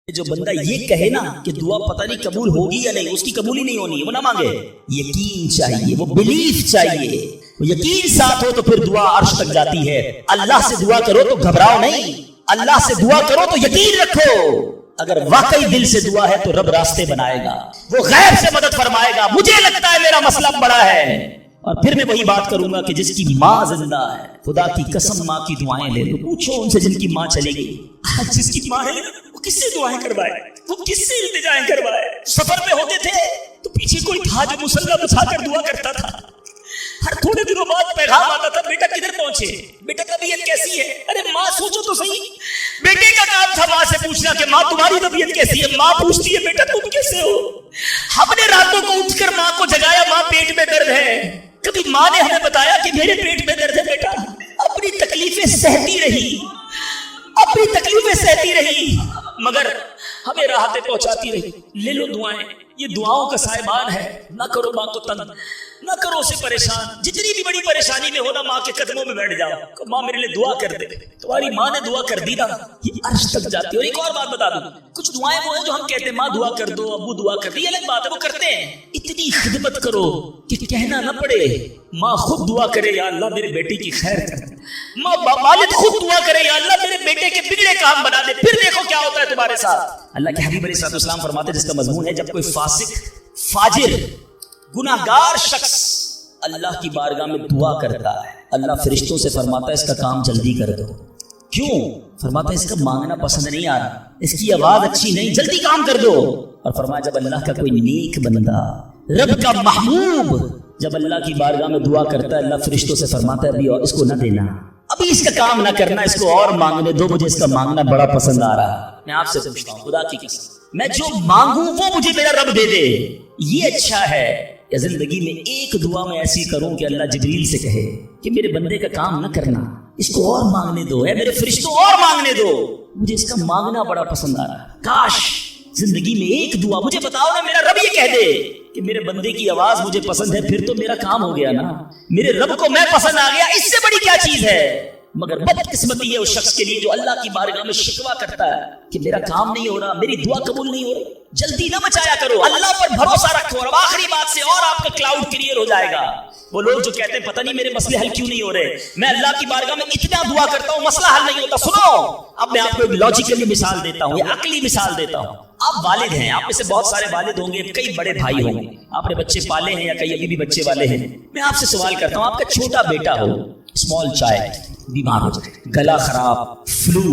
جو بندہ یہ کہے نا کہ دعا پتہ نہیں قبول ہوگی یا نہیں، اس کی قبول ہی نہیں ہونی، وہ نہ مانگے۔ یقین چاہیے، وہ بلیف چاہیے، وہ یقین ساتھ ہو تو پھر دعا عرش تک جاتی ہے۔ اللہ سے دعا کرو تو گھبراؤ نہیں، اللہ سے دعا کرو تو یقین رکھو، اگر واقعی دل سے دعا ہے تو رب راستے بنائے گا، وہ غیب سے مدد فرمائے گا۔ مجھے لگتا ہے میرا مسئلہ بڑا ہے، اور پھر میں وہی بات کروں گا کہ جس کی ماں زندہ ہے، خدا کی قسم ماں کی دعائیں لے لو، پوچھو ان سے جن کی ماں چلی گئی، جس کی ماں ہے وہ کس سے دعائیں کروائے، وہ کس سے التجائیں کروائے۔ سفر پہ ہوتے تھے تو پیچھے کوئی تھا جو مسلح بچھا کر دعا کرتا تھا، ہر تھوڑے دنوں بعد پیغام آتا تھا، بیٹا کدھر پہنچے، بیٹا طبیعت کیسی ہے۔ ارے ماں سوچو تو صحیح، بیٹے کا کام تھا ماں سے پوچھنا کہ ماں تمہاری طبیعت کیسی ہے، ماں پوچھتی ہے بیٹا تم کیسے ہو۔ ہم نے راتوں کو اٹھ کر ماں کو جگایا، ماں پیٹ میں درد ہے، کبھی ماں نے ہمیں بتایا کہ میرے پیٹ میں درد ہے بیٹا، اپنی تکلیفیں سہتی رہی، اپنی تکلیفیں سہتی رہی، مگر ہمیں راحتیں پہنچاتی رہی۔ لے لو دعائیں، یہ دعاؤں کا سائبان ہے، نہ کرو ماں کو تنگ، نہ کرو اسے پریشان۔ جتنی بھی بڑی پریشانی میں ہو نا، ماں کے قدموں میں بیٹھ جاؤ کہ ماں میرے لیے دعا کر دے، تمہاری ماں نے دعا کر دی نا، یہ عرش تک جاتی ہے۔ اور ایک اور بات بتا دوں، کچھ دعائیں وہ ہیں جو ہم کہتے ہیں ماں دعا کر دو، ابو دعا کر دو، یہ الگ بات ہے، وہ کرتے ہیں۔ اتنی خدمت کرو کہ کہنا نہ پڑے، ماں خود دعا کرے یا اللہ میرے بیٹے کی خیر کر دے، ماں والد خود دعا کرے یا اللہ میرے بیٹے کے بگڑے کام بنا دے، پھر دیکھو کیا ہوتا ہے تمہارے ساتھ۔ اللہ کے حبیب علیہ السلام فرماتے ہیں، جس کا مضمون ہے جب کوئی فاسق، فاجر، گناہگار شخص اللہ کی بارگاہ میں دعا کرتا ہے، اللہ فرشتوں سے فرماتا ہے اس کا کام جلدی کر دو۔ کیوں؟ فرماتا ہے اس کا مانگنا پسند نہیں آ رہا، اس کی آواز اچھی نہیں، جلدی کام کر دو۔ اور فرمایا جب اللہ کا کوئی نیک بندہ، رب کا محبوب جب اللہ کی بارگاہ میں دعا کرتا ہے، اللہ فرشتوں سے فرماتا ہے ابھی اور اس کو نہ دینا، ابھی اس کا کام نہ کرنا، اس کو اور مانگنے دو، مجھے اس کا مانگنا بڑا پسند آ رہا ہے۔ میں آپ سے پوچھتا ہوں خدا کی قسم، میں جو مانگوں وہ مجھے میرا رب دے دے، یہ اچھا ہے یا زندگی میں ایک دعا میں ایسی کروں کہ اللہ جبریل سے کہے کہ میرے بندے کا کام نہ کرنا، اس کو اور مانگنے دو، اے میرے فرشتوں اور مانگنے دو، مجھے اس کا مانگنا بڑا پسند آ رہا ہے۔ کاش زندگی میں ایک دعا، مجھے بتاؤ نا، میرا رب یہ کہہ دے کہ میرے بندے کی آواز مجھے پسند ہے، پھر تو میرا کام ہو گیا نا، میرے رب کو میں پسند آ گیا، اس سے بڑی کیا چیز ہے۔ مگر بدقسمتی ہے اس شخص کے لیے جو اللہ کی بارگاہ میں شکوہ کرتا ہے کہ میرا کام نہیں ہو رہا، میری دعا قبول نہیں ہو رہی۔ جلدی نہ بچایا کرو، اللہ پر بھروسہ رکھو، اور آخری بات سے اور آپ کا کلاؤڈ کلیئر ہو جائے گا۔ وہ لوگ جو کہتے ہیں پتہ نہیں میرے مسئلے حل کیوں نہیں ہو رہے، میں اللہ کی بارگاہ میں اتنا دعا کرتا ہوں مسئلہ حل نہیں ہوتا۔ سنو، اب میں آپ کو ایک لاجیکلی مثال دیتا ہوں، یا عقلی مثال دیتا ہوں۔ آپ والد ہیں، آپ میں سے بہت سارے والد ہوں گے، کئی بڑے بھائی ہوں گے، آپ نے بچے پالے ہیں یا کئی ابھی بھی بچے والے ہیں۔ میں آپ سے سوال کرتا ہوں، آپ کا چھوٹا بیٹا ہو، اسمال چائلڈ، بیمار ہو جائے، گلا خراب، فلو،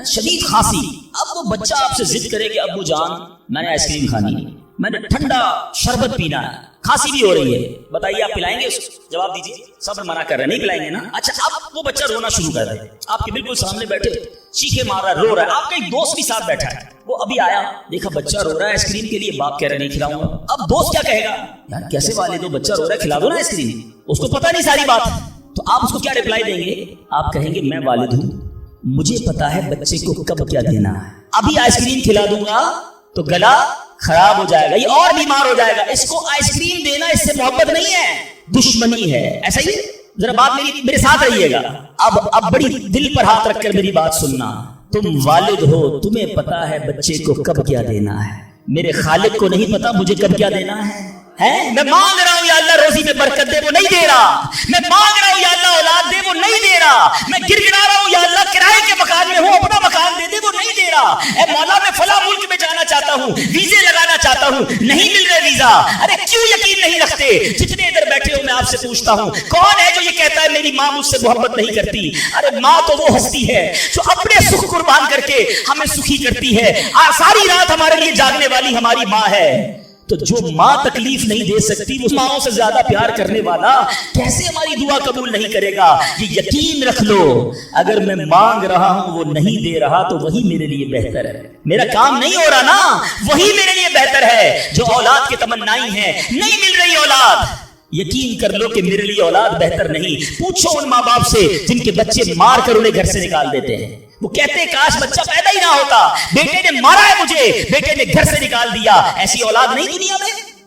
شدید کھانسی، اب وہ بچہ آپ سے ضد کرے کہ ابو جان میں نے آئس کریم کھانی ہے، میں نے ٹھنڈا شربت پینا ہے، کھانسی بھی ہو رہی ہے، بتائیے آپ پلائیں گے اس کو؟ جواب دیجیے۔ صبر منع کر رہے ہیں، نہیں پلائیں گے نا؟ اچھا، اب وہ بچہ رونا شروع کر رہا ہے، آپ کے بالکل سامنے بیٹھے، چیخے مار رہا ہے، رو رہا ہے، آپ کا ایک دوست بھی ساتھ بیٹھا ہے، وہ ابھی آیا، دیکھا بچہ رو رہا ہے آئس کریم کے لیے، باپ کہہ رہا ہے نہیں کھلاؤں گا۔ اب دوست کیا کہے گا؟ یار کیسے والد ہو، بچہ رو رہا ہے کھلا دو نا آئس کریم، اس کو پتہ نہیں ساری بات، تو آپ اس کو کیا رپلائی دیں گے؟ آپ کہیں گے میں والد ہوں، مجھے پتا ہے بچے کو کب کیا دینا ہے، ابھی آئس کریم کھلا دوں گا تو گلا خراب ہو جائے گا، یہ اور بیمار ہو جائے گا، اس کو آئس کریم دینا اس سے محبت نہیں ہے، دشمنی ہے۔ ایسا ہی ذرا بات میرے ساتھ رہیے گا، اب بڑی دل پر ہاتھ رکھ کر میری بات سننا۔ تم والد ہو، تمہیں پتا ہے بچے کو کب کیا دینا ہے، میرے خالق کو نہیں پتا مجھے کب کیا دینا ہے۔ میں مانگ رہا ہوں یا اللہ روزی میں برکت دے، وہ نہیں دے رہا، میں مانگ رہا ہوں یا اللہ اولاد دے، وہ نہیں دے رہا، میں گر گڑا رہا ہوں یا اللہ کرائے کے مکان میں ہوں اپنا مکان دے دے، وہ نہیں دے رہا۔ اے مولا میں فلاں ملک میں جانا چاہتا ہوں، ویزے لگانا چاہتا ہوں، نہیں مل رہے ویزا۔ ارے کیوں یقین نہیں رکھتے؟ جتنے ادھر بیٹھے ہو میں آپ سے پوچھتا ہوں، کون ہے جو یہ کہتا ہے میری ماں مجھ سے محبت نہیں کرتی؟ ارے ماں تو وہ ہستی ہے جو اپنے سکھ قربان کر کے ہمیں سکھی کرتی ہے، ساری رات ہمارے لیے جاگنے والی ہماری ماں ہے۔ تو جو ماں تکلیف نہیں دے سکتی، وہ ماں سے زیادہ پیار کرنے والا کیسے ہماری دعا قبول نہیں کرے گا؟ یہ یقین رکھ لو، اگر میں مانگ رہا ہوں وہ نہیں دے رہا تو وہی میرے لیے بہتر ہے۔ میرا کام نہیں ہو رہا نا، وہی میرے لیے بہتر ہے۔ جو اولاد کی تمنائی ہے، نہیں مل رہی اولاد، یقین کر لو کہ میرے لیے اولاد بہتر نہیں۔ پوچھو ان ماں باپ سے جن کے بچے مار کر انہیں گھر سے نکال دیتے ہیں، وہ کہتے ہیں کاش بچہ پیدا ہی نہ ہوتا، بیٹے نے مارا ہے مجھے، بیٹے نے گھر سے نکال دیا۔ ایسی اولاد نہیں دنیا میں،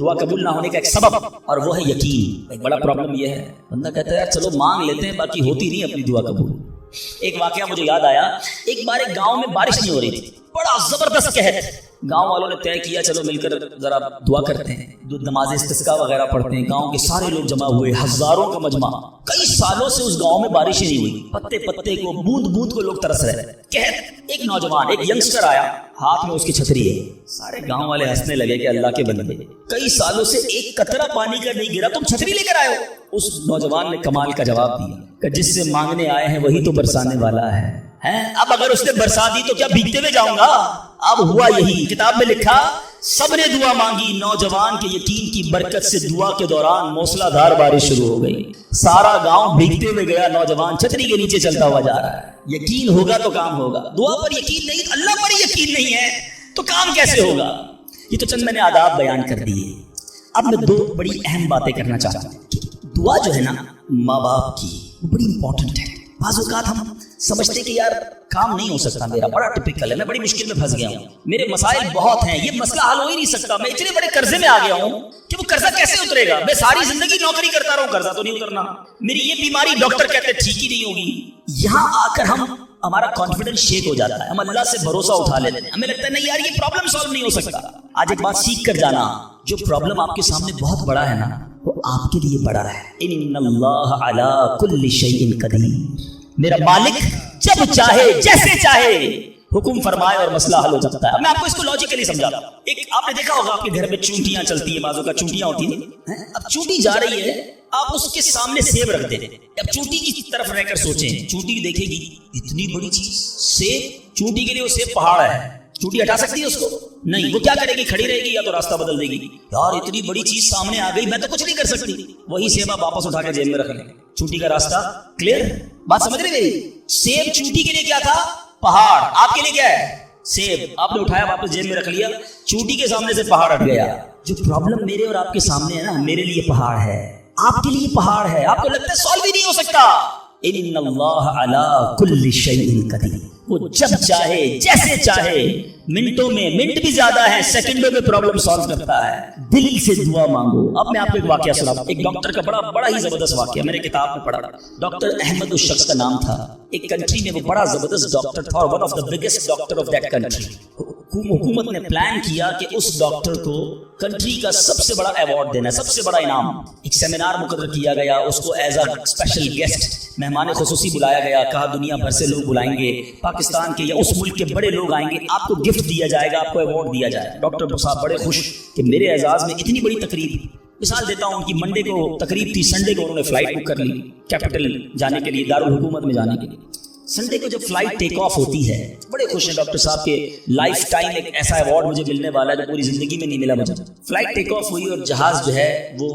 دعا قبول نہ ہونے کا ایک سبب، اور وہ ہے یقین۔ ایک بڑا پرابلم یہ ہے، بندہ کہتا ہے یار چلو مانگ لیتے ہیں، باقی ہوتی نہیں اپنی دعا قبول۔ ایک واقعہ مجھے یاد آیا، ایک بار ایک گاؤں میں بارش نہیں ہو رہی تھی، بڑا زبردست قحط۔ گاؤں والوں نے طے کیا چلو مل کر ذرا دعا کرتے ہیں، جو نماز استسقاء وغیرہ پڑھتے ہیں۔ گاؤں کے سارے لوگ جمع ہوئے، ہزاروں کا مجمع۔ کئی سالوں سے اس گاؤں میں بارش ہی نہیں ہوئی، پتے پتے کو، بوند بوند کو لوگ ترس رہے تھے۔ ایک نوجوان، ایک ینگسٹر آیا، ہاتھ میں اس کی چھتری ہے۔ سارے گاؤں والے ہنسنے لگے کہ اللہ کے بندے، کئی سالوں سے ایک قطرہ پانی کا نہیں گرا، تم چھتری لے کر آئے ہو۔ اس نوجوان نے کمال کا جواب دیا کہ جس سے مانگنے آئے ہیں وہی تو برسانے والا ہے۔ اب اگر اس نے برسا دی تو کیا بھیگتے ہوئے جاؤں گا؟ اب ہوا یہی، کتاب میں لکھا سب نے دعا مانگی، نوجوان کے یقین کی برکت سے دعا کے دوران موسلا دھار بارش شروع ہو گئی۔ سارا گاؤں بھیگتے ہوئے گیا، نوجوان چھتری کے نیچے چلتا ہوا جا رہا ہے۔ یقین ہوگا تو کام ہوگا، دعا پر یقین نہیں، اللہ پر یقین نہیں ہے تو کام کیسے ہوگا؟ یہ تو چند میں نے آداب بیان کر دیے۔ اب میں دو بڑی اہم باتیں کرنا چاہتا ہوں۔ دعا جو ہے نا ماں باپ کی، وہ بڑی امپورٹنٹ ہے۔ بعض اوقات ہم سمجھتے کہ یار کام نہیں ہو سکتا، میرا بڑا ٹپیکل ہے، میں بڑی مشکل میں پھنس گیا ہوں، میرے مسائل بہت ہیں، یہ مسئلہ حل ہو ہی نہیں سکتا، میں اتنے بڑے قرضے میں آ گیا ہوں کہ وہ قرضہ کیسے اترے گا؟ میں ساری زندگی نوکری کرتا رہوں، قرضہ تو نہیں اترنا، میری یہ بیماری ڈاکٹر کہتے ٹھیک ہی نہیں ہوگی۔ یہاں آ کر ہمارا کانفیڈنس شیک ہو جاتا ہے، ہم اللہ سے بھروسہ اٹھا لیتے ہیں، ہمیں لگتا ہے نہیں یار یہ پرابلم سالو نہیں ہو سکتا۔ آج ایک بات سیکھ کر جانا، جو پرابلم آپ کے سامنے بہت بڑا ہے نا، وہ آپ کے لیے بڑا ہے۔ ان اللہ علی کل شیء قدیر، میرا مالک جب چاہے جیسے چاہے حکم فرمائے اور مسئلہ حل ہو جاتا ہے۔ میں آپ کو اس کو لاجیکلی سمجھاتا ہوں۔ ایک آپ نے دیکھا ہوگا آپ کے گھر میں چونٹیاں چلتی ہیں، بازو کا چونٹیاں ہوتی ہیں، اب چونٹی جا رہی ہے، آپ اس کے سامنے سیب رکھ دیں، اب چونٹی کی طرف رہ کر سوچیں، چونٹی دیکھے گی اتنی بڑی چیز سیب، چونٹی کے لیے وہ سیب پہاڑ ہے، چونٹی ہٹا سکتی ہے اس کو؟ نہیں، وہ کیا کرے گی؟ کھڑی رہے گی یا تو راستہ بدل دے گی، یار اتنی بڑی چیز سامنے آ گئی میں تو کچھ نہیں کر سکتی، وہی سیب آپ واپس اٹھا کے جیب میں رکھ لیں، چونٹی کا راستہ کلیئر۔ بات سمجھ رہے میری؟ سیب چونٹی کے لیے کیا تھا؟ پہاڑ۔ آپ کے لیے کیا ہے؟ سیب آپ نے اٹھایا واپس جیب میں رکھ لیا، چونٹی کے سامنے سے پہاڑ ہٹ گیا۔ جو پرابلم میرے اور آپ کے سامنے ہے نا، میرے لیے پہاڑ ہے، آپ کے لیے پہاڑ ہے، آپ کو لگتا ہے سالو ہی نہیں ہو سکتا۔ ان اللہ علی کل شیء قدیر، وہ جب چاہے جیسے چاہے، منٹوں میں، منٹ بھی زیادہ ہے، سیکنڈوں میں پرابلم سالو کرتا ہے۔ دل سے دعا مانگو۔ اب میں آپ کو ایک واقعہ سناتا ہوں، ایک ڈاکٹر کا بڑا ہی زبردست واقعہ، میں نے کتاب میں پڑھا۔ ڈاکٹر احمد اس شخص کا نام تھا، ایک کنٹری میں وہ بڑا زبردست ڈاکٹر تھا اور one of the biggest doctor of that country. حکومت نے پلان کیا کہ اس ڈاکٹر کو کنٹری کا سب سے بڑا ایوارڈ دینا ہے، سب سے بڑا انعام۔ ایک سیمینار مقرر کیا گیا، اس کو ایز اے اسپیشل گیسٹ مہمان خصوصی بلایا گیا، کہا دنیا بھر سے لوگ بلائیں گے، پاکستان کے یا اس ملک کے بڑے لوگ آئیں گے، آپ کو گفٹ دیا جائے گا، آپ کو ایوارڈ دیا جائے گا۔ ڈاکٹر صاحب بڑے خوش کہ میرے اعزاز میں اتنی بڑی تقریب۔ مثال دیتا ہوں، ان کی منڈے کو تقریب تھی، سنڈے کو انہوں نے فلائٹ بک کر لی کیپٹل جانے کے لیے، دارالحکومت میں جانے کے لیے۔ سنڈے کو جب فلائٹ ٹیک آف ہوتی ہے، بڑے خوش ہیں ڈاکٹر صاحب کے لائف ٹائم ایک ایسا ایوارڈ مجھے ملنے والا ہے جو پوری زندگی میں نہیں ملا مجھے۔ فلائٹ ٹیک آف ہوئی اور جہاز جو ہے وہ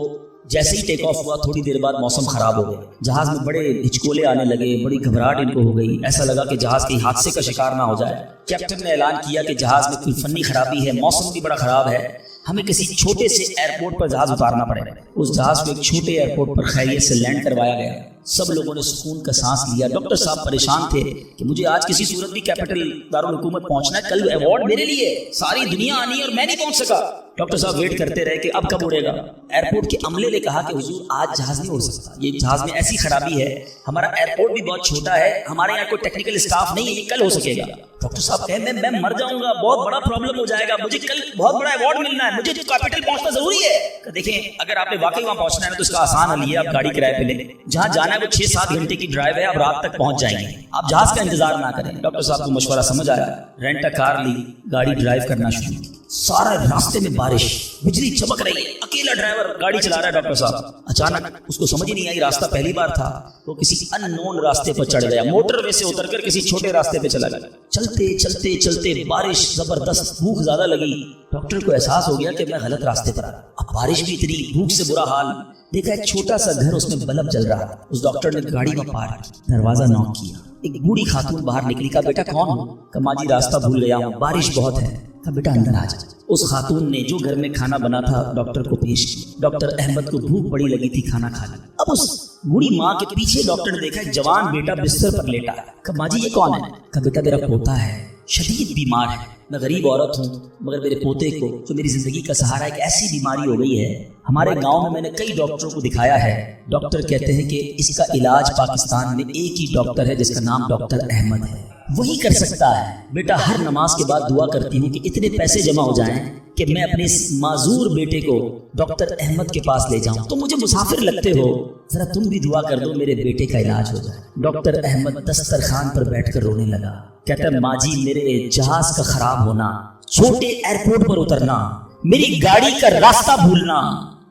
جیسے ہی ٹیک آف ہوا تھوڑی دیر بعد موسم خراب ہو گیا، جہاز میں بڑے ہچکولے آنے لگے، بڑی گھبراہٹ ان کو ہو گئی، ایسا لگا کہ جہاز کے حادثے کا شکار نہ ہو جائے۔ کیپٹن نے اعلان کیا کہ جہاز میں کوئی فنی خرابی ہے، موسم بھی بڑا خراب ہے، ہمیں کسی چھوٹے سے ایئرپورٹ پر جہاز اتارنا پڑے گا۔ اس جہاز کو ایک چھوٹے ایئرپورٹ پر خیریت سے لینڈ کروایا گیا، سب لوگوں نے سکون کا سانس لیا۔ ڈاکٹر صاحب پریشان تھے کہ مجھے آج کسی صورت بھی کیپٹل دارالحکومت پہنچنا ہے، کل ایوارڈ میرے لیے، ساری دنیا آنی ہے اور میں نہیں پہنچ سکا۔ ڈاکٹر صاحب ویٹ کرتے رہے کہ اب کب اڑے گا۔ ایئرپورٹ کے عملے نے کہا کہ حضور آج جہاز نہیں اڑ سکتا، یہ جہاز میں ایسی خرابی ہے، ہمارا ایئرپورٹ بھی بہت چھوٹا ہے، ہمارے یہاں کوئی ٹیکنیکل اسٹاف نہیں ہے، یہ کل ہو سکے گا۔ ڈاکٹر صاحب کہے میں مر جاؤں گا، بہت بڑا پرابلم ہو جائے گا، مجھے کل بہت بڑا ایوارڈ ملنا ہے، مجھے کیپٹل پہنچنا ضروری ہے۔ دیکھیں اگر آپ نے واقعی وہاں پہنچنا ہے تو اس کا آسان حل یہ ہے، آپ گاڑی کرائے پہ لیں، جہاں جانا ہے وہ 6-7 گھنٹے کی ڈرائیو ہے، آپ رات تک پہنچ جائیں گے، آپ جہاز کا انتظار نہ کریں۔ ڈاکٹر صاحب کو مشورہ سمجھ آیا، رینٹ ا کار لی، گاڑی ڈرائیو کرنا شروع کی۔ سارا راستے میں بارش، بجلی چمک رہی ہے، اکیلا ڈرائیور گاڑی چلا رہا ہے۔ ڈاکٹر صاحب اچانک اس کو سمجھ ہی نہیں آئی، راستہ پہلی بار تھا، وہ کسی ان نون راستے پر چڑھ گیا، موٹر وے سے اتر کر کسی چھوٹے راستے پہ چلا گیا۔ چلتے چلتے چلتے بارش زبردست، بھوک زیادہ لگی، ڈاکٹر کو احساس ہو گیا کہ میں غلط راستے پر آ رہا، اب بارش بھی اتنی، بھوک سے برا حال۔ دیکھا ایک چھوٹا سا گھر، اس میں بلب جل رہا، اس ڈاکٹر نے گاڑی کو پارک کی، دروازہ نوک کیا، ایک بوڑھی خاتون باہر نکلی، کہا بیٹا کون ہو؟ کہا ماں جی راستہ بھول گیا ہوں، بارش بہت ہے۔ کہا بیٹا اندر آ جا۔ اس خاتون نے جو گھر میں کھانا بنا تھا ڈاکٹر کو پیش کیا۔ ڈاکٹر احمد کو بھوک بڑی لگی تھی، کھانا کھا لیا۔ اب اس بوڑھی ماں کے پیچھے ڈاکٹر نے دیکھا ایک جوان بیٹا بستر پر لیٹا ہے۔ کہا ماں جی یہ کون ہے؟ کہا بیٹا میرا پوتا ہے، شدید بیمار ہے، میں غریب عورت ہوں، مگر میرے پوتے کو جو میری زندگی کا سہارا ہے، ایک ایسی بیماری ہو گئی ہے۔ ہمارے گاؤں میں نے کئی ڈاکٹروں کو دکھایا ہے، ڈاکٹر کہتے ہیں کہ اس کا علاج پاکستان میں ایک ہی ڈاکٹر ہے جس کا نام ڈاکٹر احمد ہے، وہی کر سکتا ہے۔ بیٹا ہر نماز کے بعد دعا کرتی ہوں کہ اتنے پیسے جمع ہو جائیں کہ میں اپنے اس معذور بیٹے کو ڈاکٹر احمد کے پاس لے جاؤں۔ تم مجھے مسافر لگتے ہو، ذرا تم بھی دعا کر دو میرے بیٹے کا علاج ہو جائے۔ ڈاکٹر احمد دسترخوان پر بیٹھ کر رونے لگا، کہتا ہے ماں جی میرے جہاز کا خراب ہونا، چھوٹے ایئرپورٹ پر اترنا، میری گاڑی کا راستہ بھولنا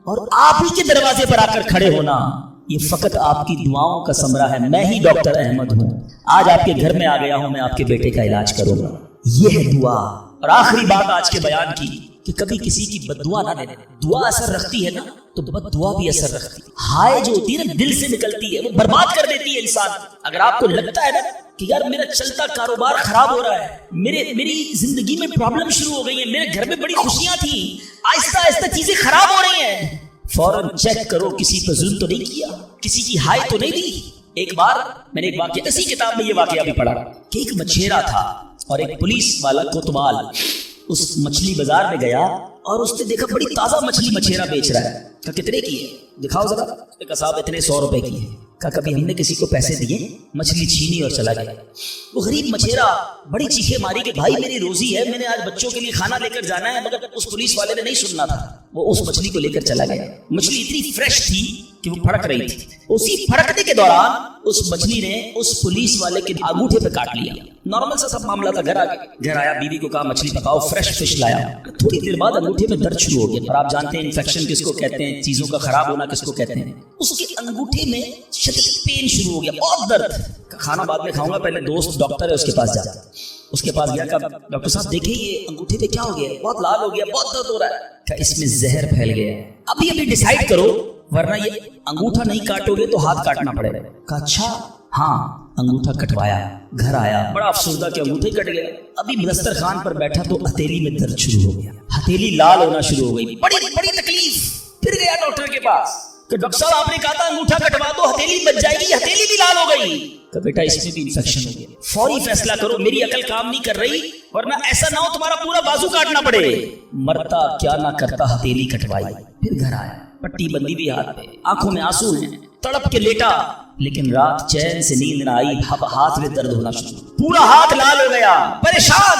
اور آپ ہی کے دروازے پر آ کر کھڑے ہونا، یہ فقط آپ کی دعاؤں کا ثمرہ ہے۔ میں ہی ڈاکٹر احمد ہوں، آج آپ کے گھر میں آ گیا ہوں، میں آپ کے بیٹے کا علاج کروں گا۔ یہ ہے دعا۔ اور آخری بات آج کے بیان کی کہ کبھی کسی کی بد دعا نہ دینا۔ دعا اثر رکھتی ہے نا تو بد دعا بھی اثر رکھتی ہے۔ ہائے جو ہوتی ہے نا دل سے نکلتی ہے، وہ برباد کر دیتی ہے انسان۔ اگر آپ کو لگتا ہے نا کہ یار میرا چلتا کاروبار خراب ہو رہا ہے، میری زندگی میں پرابلم شروع ہو گئی ہیں، میرے گھر میں بڑی خوشیاں تھیں، آہستہ آہستہ چیزیں خراب ہو رہی ہیں، فوراً چیک کرو کسی پر ظلم تو نہیں کیا، کسی کی ہائے تو نہیں دی۔ ایک بار میں نے ایک واقعہ، اسی کتاب میں یہ واقعہ بھی پڑھا کہ ایک مچھیرا تھا اور ایک پولیس والا کوتوال اس مچھلی بازار میں گیا اور اس نے دیکھا بڑی تازہ مچھلی مچھیرا بیچ رہا ہے۔ کہا کتنے کی ہے؟ دکھاؤ ذرا۔ کہا صاحب اتنے 100 روپے کی ہے۔ کہا کبھی ہم نے کسی کو پیسے دیے؟ مچھلی چھینی اور چلا گیا۔ وہ غریب مچھیرا بڑی چیخیں ماری کہ بھائی میری روزی ہے، میں نے آج بچوں کے لیے کھانا لے کر جانا ہے، مگر اس پولیس والے نے نہیں سننا تھا، وہ اس مچھلی کو لے کر چلا گیا۔ مچھلی اتنی فریش تھی کہ وہ پھڑک رہی تھی، اسی پھڑکنے کے دوران اس مچھلی نے اس پولیس والے کے انگوٹھے پہ کاٹ لیا۔ نارمل سا سب معاملہ تھا۔ گھر آیا، بیوی کو کہا مچھلی پکاؤ، فریش فش لایا۔ تھوڑی دیر بعد انگوٹھے میں درد شروع ہو گیا، اور آپ جانتے ہیں انفیکشن کس کو کہتے ہیں، چیزوں کا خراب ہونا کس کو کہتے ہیں۔ اس کے انگوٹھے میں شدید پین شروع ہو گیا، بہت درد۔ کھانا بعد میں کھاؤں گا، پہلے دوست ڈاکٹر ہے اس کے پاس جاتا۔ اس کے پاس گیا، کہا ڈاکٹر صاحب دیکھیں یہ انگوٹھے پہ کیا ہو گیا، بہت لال ہو گیا، بہت درد ہو رہا ہے۔ کہا اس میں زہر پھیل گیا ہے، ابھی ڈیسائیڈ کرو ورنہ یہ انگوٹھا نہیں کاٹو گے تو ہاتھ کاٹنا پڑے گا۔ کہا اچھا ہاں۔ انگوٹھا کٹوایا، گھر آیا، بڑا افسردہ کہ انگوٹھے کٹ گیا۔ ابھی دسترخوان پر بیٹھا تو ہتھیلی میں درد شروع ہو گیا، ہتھیلی لال ہونا شروع ہو گئی، بڑی تکلیف۔ پھر گیا ڈاکٹر کے پاس کہ ڈاکٹر صاحب آپ نے کہا تھا انگوٹھا کٹوا دو ہتھیلی بچ جائے گی، ہتھیلی بھی لال ہو گئی۔ کہ بیٹا اس میں بھی انفیکشن ہو گیا، فوری فیصلہ کرو، میری عقل کام نہیں کر رہی ورنہ ایسا نہ ہو تمہارا پورا بازو کاٹنا پڑے۔ مرتا کیا نہ کرتا، ہتھیلی کٹوائی۔ پھر گھر آیا، پٹی بندی بھی ہاتھ پہ، آنکھوں میں آنسو ہیں، تڑپ کے لیٹا، لیکن رات چین سے نیند نہ آئی، ہاتھ میں درد ہونا شروع، پورا ہاتھ لال ہو گیا، پریشان۔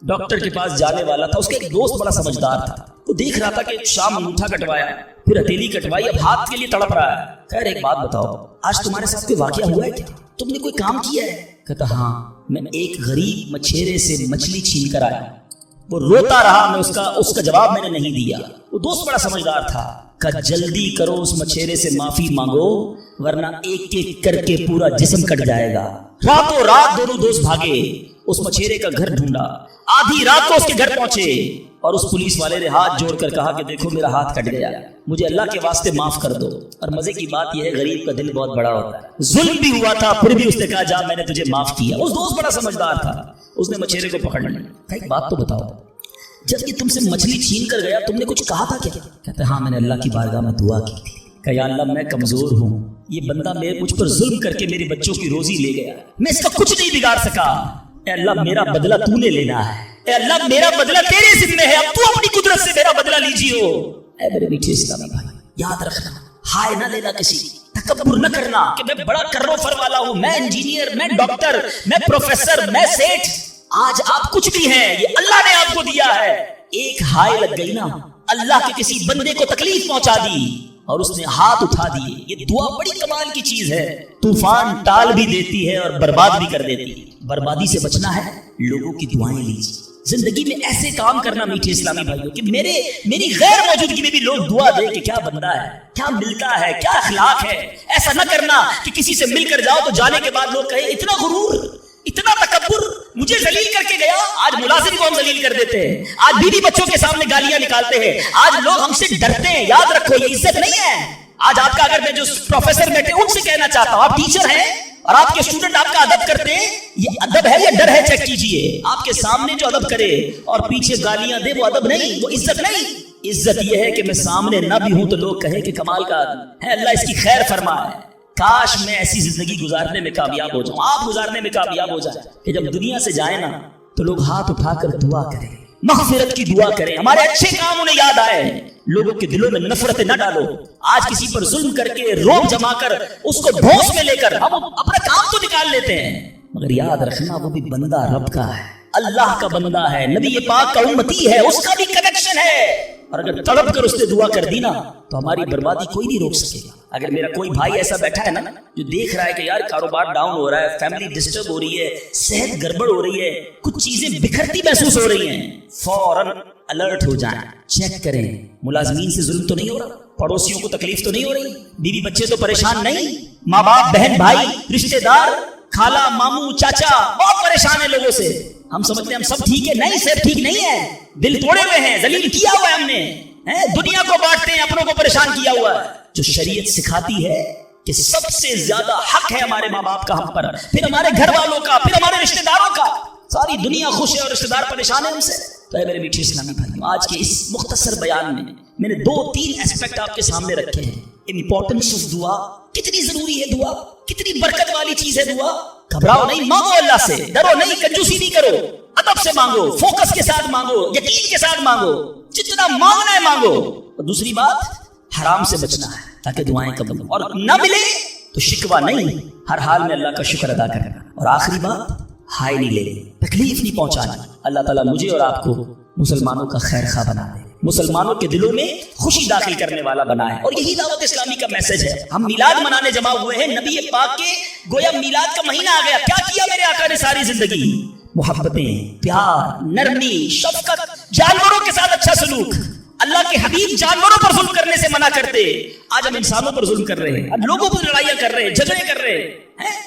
ڈاکٹر کے پاس جانے والا تھا، اس کا ایک دوست بڑا سمجھدار تھا، وہ دیکھ رہا تھا کہ شام انگوٹھا کٹوایا، پھر ہتھیلی کٹوائی، اب ہاتھ کے لیے تڑپ رہا ہے۔ خیر ایک بات بتاؤ، آج تمہارے ساتھ کوئی واقعہ ہوا ہے کیا؟ تم نے کوئی کام کیا ہے؟ کہتا ہاں، میں ایک غریب مچھیرے سے مچھلی چھین کر آیا، وہ روتا رہا، میں اس کا جواب میں نے نہیں دیا۔ وہ دوست بڑا سمجھدار تھا، کہ جلدی کرو اس مچھیرے سے معافی مانگو ورنہ ایک ایک کر کے پورا جسم کٹ جائے گا۔ راتوں رات دونوں دوست بھاگے، اس مچھیرے کا گھر ڈھونڈا، آدھی رات کو اس کے گھر پہنچے اور اس پولیس والے نے ہاتھ جوڑ کر کہا کہ دیکھو میرا ہاتھ کٹ گیا، مجھے اللہ کے واسطے معاف کر دو۔ اور مزے کی بات یہ ہے غریب کا دل بہت بڑا ہوتا ہے، ظلم بھی ہوا تھا پھر بھی اس نے کہا جا میں نے تجھے معاف کیا۔ اس دوست بڑا سمجھدار تھا، اس نے مچھیرے کو پکڑ لیا۔ ایک بات تو بتاؤ، جب یہ تم سے مچھلی چھین کر گیا تم نے کچھ کہا تھا کیا؟ کہتے ہاں میں نے اللہ کی بارگاہ میں دعا کی تھی کہ یا اللہ میں کمزور ہوں، یہ بندہ مجھ پر ظلم کر کے میرے بچوں کی روزی لے گیا، میں اس کا کچھ نہیں بگاڑ سکا، اے اللہ میرا بدلہ تو نے لینا ہے، اے اللہ میرا بدلہ تیرے ذمہ ہے، اب تو اپنی قدرت سے میرا بدلہ لیجیے۔ اے میرے میٹھے اسلامی بھائی یاد رکھنا، ہائے نہ لینا کسی، تکبر نہ کرنا کہ میں بڑا کرو فر والا ہوں، میں انجینئر، میں ڈاکٹر، میں پروفیسر، میں سیٹھ۔ آج آپ کچھ بھی ہیں، یہ اللہ نے آپ کو دیا ہے۔ ایک ہائے لگ گئی نا، اللہ کے کسی بندے کو تکلیف پہنچا دی اور اس نے ہاتھ اٹھا دیے، یہ دعا بڑی کمال کی چیز ہے، طوفان ٹال بھی دیتی ہے اور برباد بھی کر دیتی ہے۔ بربادی سے بچنا ہے، لوگوں کی دعائیں لیجیے، زندگی میں ایسے کام کرنا میٹھے اسلامی بھائیوں کہ میری غیر موجودگی میں بھی لوگ دعا دے کہ کیا بندہ ہے، کیا ملتا ہے، کیا اخلاق ہے۔ ایسا نہ کرنا کہ کسی سے مل کر جاؤ تو جانے کے بعد لوگ کہیں اتنا غرور، اتنا تکبر، مجھے ذلیل کر کے گیا۔ آج ملازم کو ہم ذلیل کر دیتے ہیں، آج بیوی بچوں کے سامنے گالیاں نکالتے ہیں، آج لوگ ہم سے ڈرتے ہیں۔ یاد رکھو یہ عزت نہیں ہے۔ آج آپ کا اگر میں جو پروفیسر بیٹھے ان سے کہنا چاہتا ہوں، آپ ٹیچر ہیں اور آپ کے اسٹوڈنٹ آپ کا ادب کرتے ہیں، یہ ادب ہے یا ڈر ہے؟ چیک کیجئے۔ آپ کے سامنے جو ادب کرے اور پیچھے گالیاں دے وہ ادب نہیں، وہ عزت نہیں۔ عزت یہ ہے کہ میں سامنے نہ بھی ہوں تو لوگ کہیں کہ کمال کا ہے، اللہ اس کی خیر فرمائے۔ کاش میں ایسی زندگی گزارنے میں کامیاب ہو جاؤں، آپ گزارنے میں کامیاب ہو جائیں کہ جب دنیا سے جائیں نا تو لوگ ہاتھ اٹھا کر دعا کریں، مغفرت کی دعا کریں، ہمارے اچھے کام انہیں یاد آئے. لوگوں کے دلوں میں نفرت نہ ڈالو. آج کسی پر ظلم کر کے روب جما کر اس کو ڈھونس میں لے کر ہم اپنا کام تو نکال لیتے ہیں، مگر یاد رکھنا وہ بھی بندہ رب کا ہے، اللہ کا بندہ ہے، نبی پاک کا امتی ہے، اس کا بھی کنیکشن ہے. اور اگر تڑپ کر اس نے دعا کر دی نا تو ہماری بربادی کوئی نہیں روک سکے گا. اگر میرا کوئی بھائی ایسا بیٹھا ہے نا جو دیکھ رہا ہے کہ یار کاروبار ڈاؤن ہو رہا ہے، فیملی ڈسٹرب ہو رہی ہے، صحت گڑبڑ ہو رہی ہے، کچھ چیزیں بکھرتی محسوس ہو رہی ہیں، فوراً الرٹ ہو جائیں، چیک کریں ملازمین سے ظلم تو نہیں ہو رہا، پڑوسیوں کو تکلیف تو نہیں ہو رہی، بیوی بچے تو پریشان نہیں، ماں باپ بہن بھائی رشتے دار خالہ ماموں چاچا بہت پریشان ہیں لوگوں سے. ہم سمجھتے ہیں ہم سب ٹھیک ہے، نہیں صرف ٹھیک نہیں ہے، دل توڑے ہوئے ہیں، ذلیل کیا ہوا ہے ہم نے، دنیا کو بانٹتے ہیں، اپنوں کو پریشان کیا ہوا ہے. جو شریعت سکھاتی ہے کہ سب سے زیادہ حق ہے ہمارے ماں باپ کا ہم پر، پھر ہمارے گھر والوں کا، پھر ہمارے رشتے داروں کا. ساری دنیا خوش ہے اور رشتے دار پریشان ہے ہم سے. تو اے میرے میٹھے اسلامی بھائیوں، آج کے اس مختصر بیان میں نے 2-3 ایسپیکٹ آپ کے سامنے رکھے ہیں. امپورٹنس آف دعا، کتنی ضروری ہے دعا، کتنی برکت والی چیز ہے دعا. گھبراؤ نہیں، مانگو اللہ سے، ڈرو نہیں، کنجوسی نہیں کرو، ادب سے مانگو، فوکس کے ساتھ مانگو، یقین کے ساتھ مانگو، جتنا مانگنا ہے مانگو. اور دوسری بات، حرام سے بچنا ہے تاکہ دعائیں قبول ہوں، اور نہ ملے تو شکوہ نہیں، ہر حال میں اللہ کا شکر ادا کرنا. اور آخری بات، ہائے نہیں لے، تکلیف نہیں پہنچانی. اللہ تعالیٰ مجھے اور آپ کو مسلمانوں کا خیر خواہ بنا دے، مسلمانوں کے دلوں میں خوشی داخل کرنے والا بنائے. اور یہی دعوت اسلامی کا میسج ہے. ہم میلاد منانے جمع ہوئے ہیں، نبی پاک کے گویا میلاد کا مہینہ آ گیا. کیا کیا میرے آقا نے ساری زندگی؟ محبتیں، پیار، نرمی، شفقت، جانوروں کے ساتھ اچھا سلوک. اللہ کے حبیب جانوروں پر ظلم کرنے سے منع کرتے، آج ہم انسانوں پر ظلم کر رہے ہیں، اب لوگوں پر لڑائیاں کر رہے ہیں، جھگڑے کر رہے ہیں.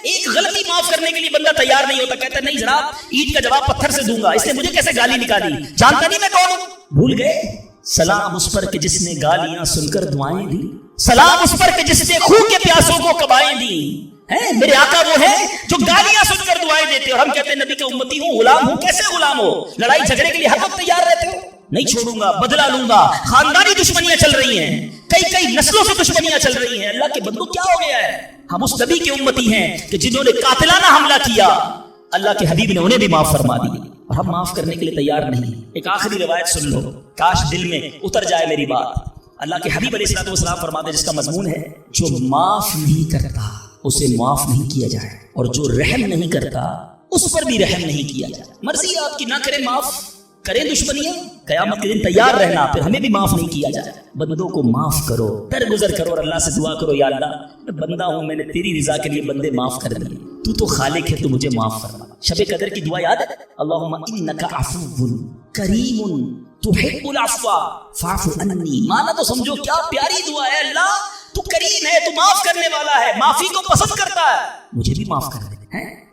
ایک غلطی معاف کرنے کے لیے بندہ تیار نہیں ہوتا، کہتا ہے نہیں جناب اینٹ کا جواب پتھر سے دوں گا، اس نے مجھے کیسے گالی نکالی، جانتا نہیں میں کون ہوں. بھول گئے؟ سلام اس پر کہ جس نے گالیاں سن کر دعائیں دی، سلام اس پر کہ جس نے خون کے پیاسوں کو کبائیں دی. میرے آقا وہ ہے جو گالیاں سن کر دعائیں دیتے، اور ہم کہتے ہیں نبی کا امتی ہوں، غلام ہوں. کیسے غلام ہو؟ لڑائی جھگڑے کے لیے ہر وقت تیار رہتے ہو. نہیں چھوڑوں گا، بدلہ لوں گا. خاندانی دشمنیاں چل رہی ہیں، کئی نسلوں سے دشمنیاں چل رہی ہیں. اللہ کے بندو کیا ہو گیا ہے؟ ہم اس نبی کے امتی ہیں کہ جنہوں نے قاتلانہ حملہ کیا، اللہ کے حبیب نے انہیں بھی معاف فرما دی، اور ہم معاف کرنے کے لیے تیار نہیں. ایک آخری روایت سن لو، کاش دل میں اتر جائے میری بات. اللہ کے حبیب علیہ الصلوۃ والسلام فرماتے ہیں، جس کا مضمون ہے جو معاف نہیں کرتا اسے معاف نہیں کیا جائے، اور جو رحم نہیں کرتا اس پر بھی رحم نہیں کیا جائے. مرضی آپ کی نہ کرے معاف، کریں دشمنیاں، قیامت کے دن تیار رہنا، پھر ہمیں بھی معاف نہیں کیا جائے. بندوں کو معاف کرو، درگزر کرو، اور اللہ سے دعا کرو، یا اللہ میں بندہ ہوں، میں نے تیری رضا کے لیے بندے معاف کر دیے، تو تو خالق ہے، تو مجھے معاف فرما. شب قدر کی دعا یاد ہے؟ اللہم انک عفو کریم تحب العفو فاعف عنی. مانا تو سمجھو کیا پیاری دعا ہے. اللہ تو کریم ہے، تو معاف کرنے والا ہے، معافی کو پسند کرتا ہے، مجھے بھی معاف کر دے.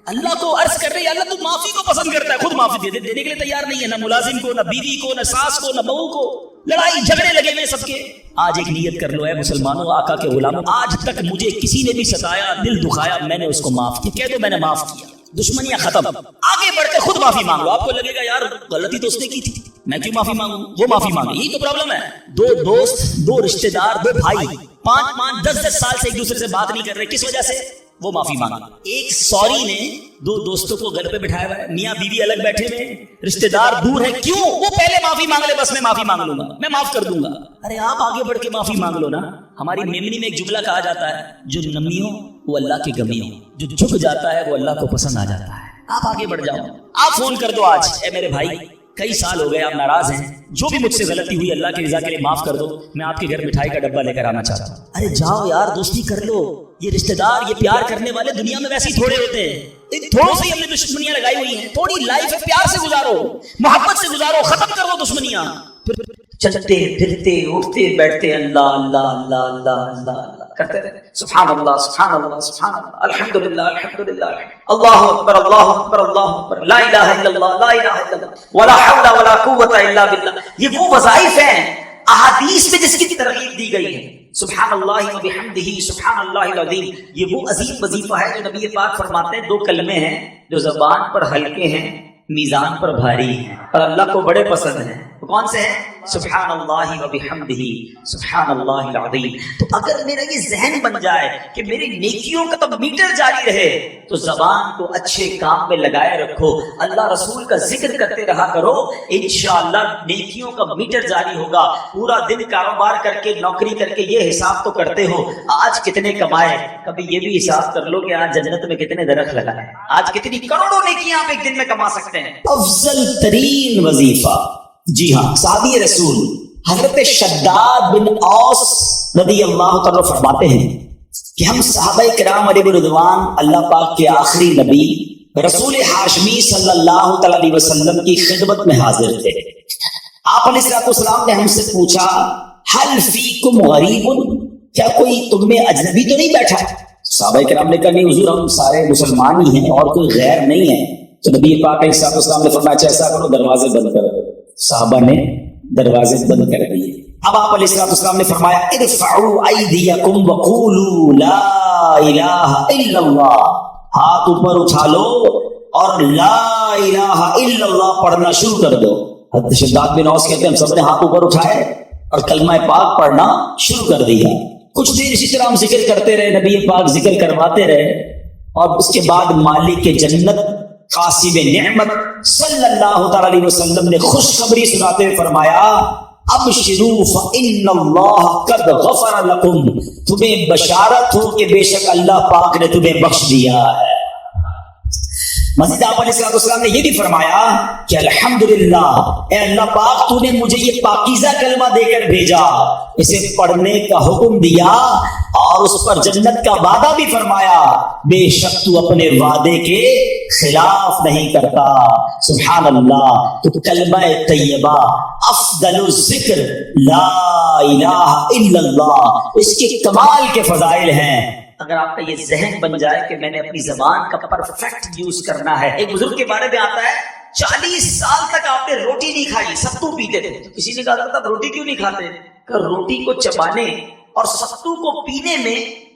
اللہ کو عرض کر رہے ہیں، اللہ تو معافی کو پسند کرتا ہے، خود معافی دینے کے لیے تیار نہیں ہے، نہ ملازم کو، نہ بیوی کو، نہ ساس کو، نہ بہو کو. لڑائی جھگڑے لگے ہوئے سب کے. آج ایک نیت کر لو اے مسلمانوں، آقا کے غلاموں، آج تک مجھے کسی نے بھی ستایا، دل دکھایا، میں نے اس کو معاف کیا. کہہ دو میں نے معاف کیا، دشمنیاں ختم. آگے بڑھ کے خود معافی مانگ لو. آپ کو لگے گا یار غلطی تو اس نے کی تھی، میں کیوں معافی مانگوں؟ وہ معافی مانگے. یہی تو پرابلم ہے. 2 دوست، 2 رشتے دار، 2 بھائی 5-5 10-10 سال سے ایک دوسرے سے بات نہیں کر رہے، کس وجہ سے؟ وہ معافی مانگا. ایک سوری نے 2 دوستوں کو گھر پہ بٹھایا ہوا ہے، میاں بیوی الگ بیٹھے ہوئے، رشتے دار دور ہیں. کیوں؟ وہ پہلے معافی مانگ لے، بس میں معافی مانگ لوں گا، میں معاف کر دوں گا. ارے آپ آگے بڑھ کے معافی مانگ لو نا. ہماری میمنی میں ایک جملہ کہا جاتا ہے، جو نمی ہو وہ اللہ کی گمی ہو، جو جھک جاتا ہے وہ اللہ کو پسند آ جاتا ہے. آپ آگے بڑھ جاؤ. آپ فون کر دو آج، اے میرے بھائی کئی سال ہو گئے آپ ناراض ہیں، جو بھی مجھ سے غلطی ہوئی اللہ کی رضا کے لیے معاف کر دو، میں آپ کے گھر مٹھائی کا ڈبہ لے کر آنا چاہتا ہوں. ارے جاؤ یار، دوستی کر لو. یہ رشتہ دار، یہ پیار کرنے والے دنیا میں ویسے ہی تھوڑے ہوتے ہیں. تھوڑوں سے ہی ہم نے دشمنیاں لگائی ہوئی ہیں. تھوڑی لائف ہے، پیار سے گزارو، محبت سے گزارو، ختم کر دو دشمنیاں. چلتے پھرتے اٹھتے بیٹھتے اللہ اللہ اللہ اللہ اللہ اللہ کرتے رہے. سبحان اللہ سبحان اللہ سبحان اللہ، الحمدللہ الحمدللہ، اللہ اکبر اللہ اکبر اللہ اکبر، لا الہ الا اللہ لا الہ الا اللہ، ولا حول ولا قوت الا باللہ. یہ وہ وظائف ہیں احادیث میں جس کی ترغیب دی گئی ہے. سبحان اللہ و بحمدہ سبحان اللہ العظیم. یہ وہ عظیم وظیفہ ہے جو نبی پاک فرماتے ہیں 2 کلمے ہیں جو زبان پر ہلکے ہیں میزان پر بھاری ہیں اور اللہ کو بڑے پسند ہیں. تو کون سے ہیں؟ سبحان اللہ و بحمدہ سبحان اللہ العظیم. تو اگر میرا یہ ذہن بن جائے کہ میری نیکیوں کا تو میٹر جاری رہے تو زبان کو اچھے کام میں لگائے رکھو, اللہ رسول کا ذکر کرتے رہا کرو, انشاءاللہ نیکیوں کا میٹر جاری ہوگا. پورا دن کاروبار کر کے نوکری کر کے یہ حساب تو کرتے ہو آج کتنے کمائے, کبھی یہ بھی حساب کر لو کہ آج جنت میں کتنے درخت لگائے, آج کتنی کروڑوں نیکیاں آپ ایک دن میں کما سکتے ہیں. افضل ترین وظیفہ, جی ہاں, صحابی رسول حضرت شداد بن اوس رضی اللہ تعالیٰ فرماتے ہیں کہ ہم صحابہ کرام علیہ رضوان اللہ پاک کے آخری نبی رسول ہاشمی صلی اللہ تعالیٰ علیہ وسلم کی خدمت میں حاضر تھے. آپ علیہ السلام نے ہم سے پوچھا حل فیکم غریب, کیا کوئی تم میں اجنبی تو نہیں بیٹھا؟ صحابہ کرام نے کہا نہیں حضور, ہم سارے مسلمان ہی ہیں اور کوئی غیر نہیں ہے. تو نبی پاک علیہ السلام نے فرمایا ایسا کرو دروازے بند کر دو. صحابہ نے دروازے بند کر دیے. اب آپ علیہ السلام نے فرمایا ارفعوا ایدیکم وقولوا لا الہ الا اللہ, ہاتھ اوپر اٹھا لو اور لا الہ الا اللہ پڑھنا شروع کر دو. حضرت شداد بن اوس کہتے ہیں ہم سب نے ہاتھ اوپر اٹھائے اور کلمہ پاک پڑھنا شروع کر دیا. کچھ دیر اسی طرح ہم ذکر کرتے رہے, نبی پاک ذکر کرواتے رہے, اور اس کے بعد مالک جنت قاسم نعمت صلی اللہ تعالی علیہ وسلم نے خوشخبری سناتے ہوئے فرمایا ابشروا فإن اللہ قد غفر لکم, تمہیں بشارت ہو کہ بے شک اللہ پاک نے تمہیں بخش دیا ہے. مزید آپ علیہ السلام نے یہ بھی فرمایا کہ الحمدللہ, اے اللہ پاک تو نے مجھے یہ پاکیزہ کلمہ دے کر بھیجا, اسے پڑھنے کا حکم دیا اور اس پر جنت کا وعدہ بھی فرمایا, بے شک تو اپنے وعدے کے خلاف نہیں کرتا. سبحان اللہ. تو کلمہ طیبہ افضل الذکر لا الہ الا اللہ, اس کے کمال کے فضائل ہیں. اگر آپ کا یہ ذہن بن جائے کہ میں نے اپنی زبان کا پرفیکٹ یوز کرنا ہے. ایک بزرگ کے بارے میں آتا ہے 40 سال تک آپ نے روٹی نہیں کھائی, ستو پیتے تھے. تو کسی نے کہا تھا روٹی کیوں نہیں کھاتے؟ کہ روٹی کو چبانے اور ستو کو پینے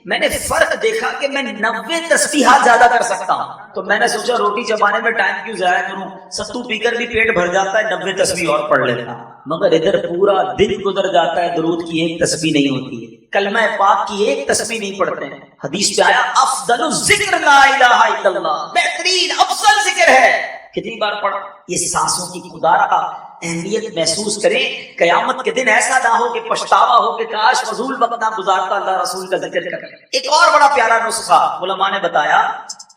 میں نے فرق دیکھا کہ میں 90 تسبیحات زیادہ کر سکتا ہوں. تو میں نے سوچا روٹی چبانے میں ٹائم کیوں ضائع کروں, ستو پی کر بھی پیٹ بھر جاتا ہے, 90 تسبیح اور پڑھ لیتا. مگر ادھر پورا دن گزر جاتا ہے, درود کی ایک تسبیح نہیں ہوتی ہے, کلمہ پاک کی ایک تسبیح نہیں پڑھتے ہیں. حدیث پہ آیا افضل الذکر لا الہ الا اللہ, بہترین افضل ذکر ہے. کتنی بار پڑھ, یہ سانسوں کی خدارہ اہمیت محسوس کریں. قیامت کے دن ایسا نہ ہو کہ پچھتاوا ہو کہ کاش فضول وقت نہ گزارتا, اللہ رسول کا ذکر کر. ایک اور بڑا پیارا نسخہ علماء نے بتایا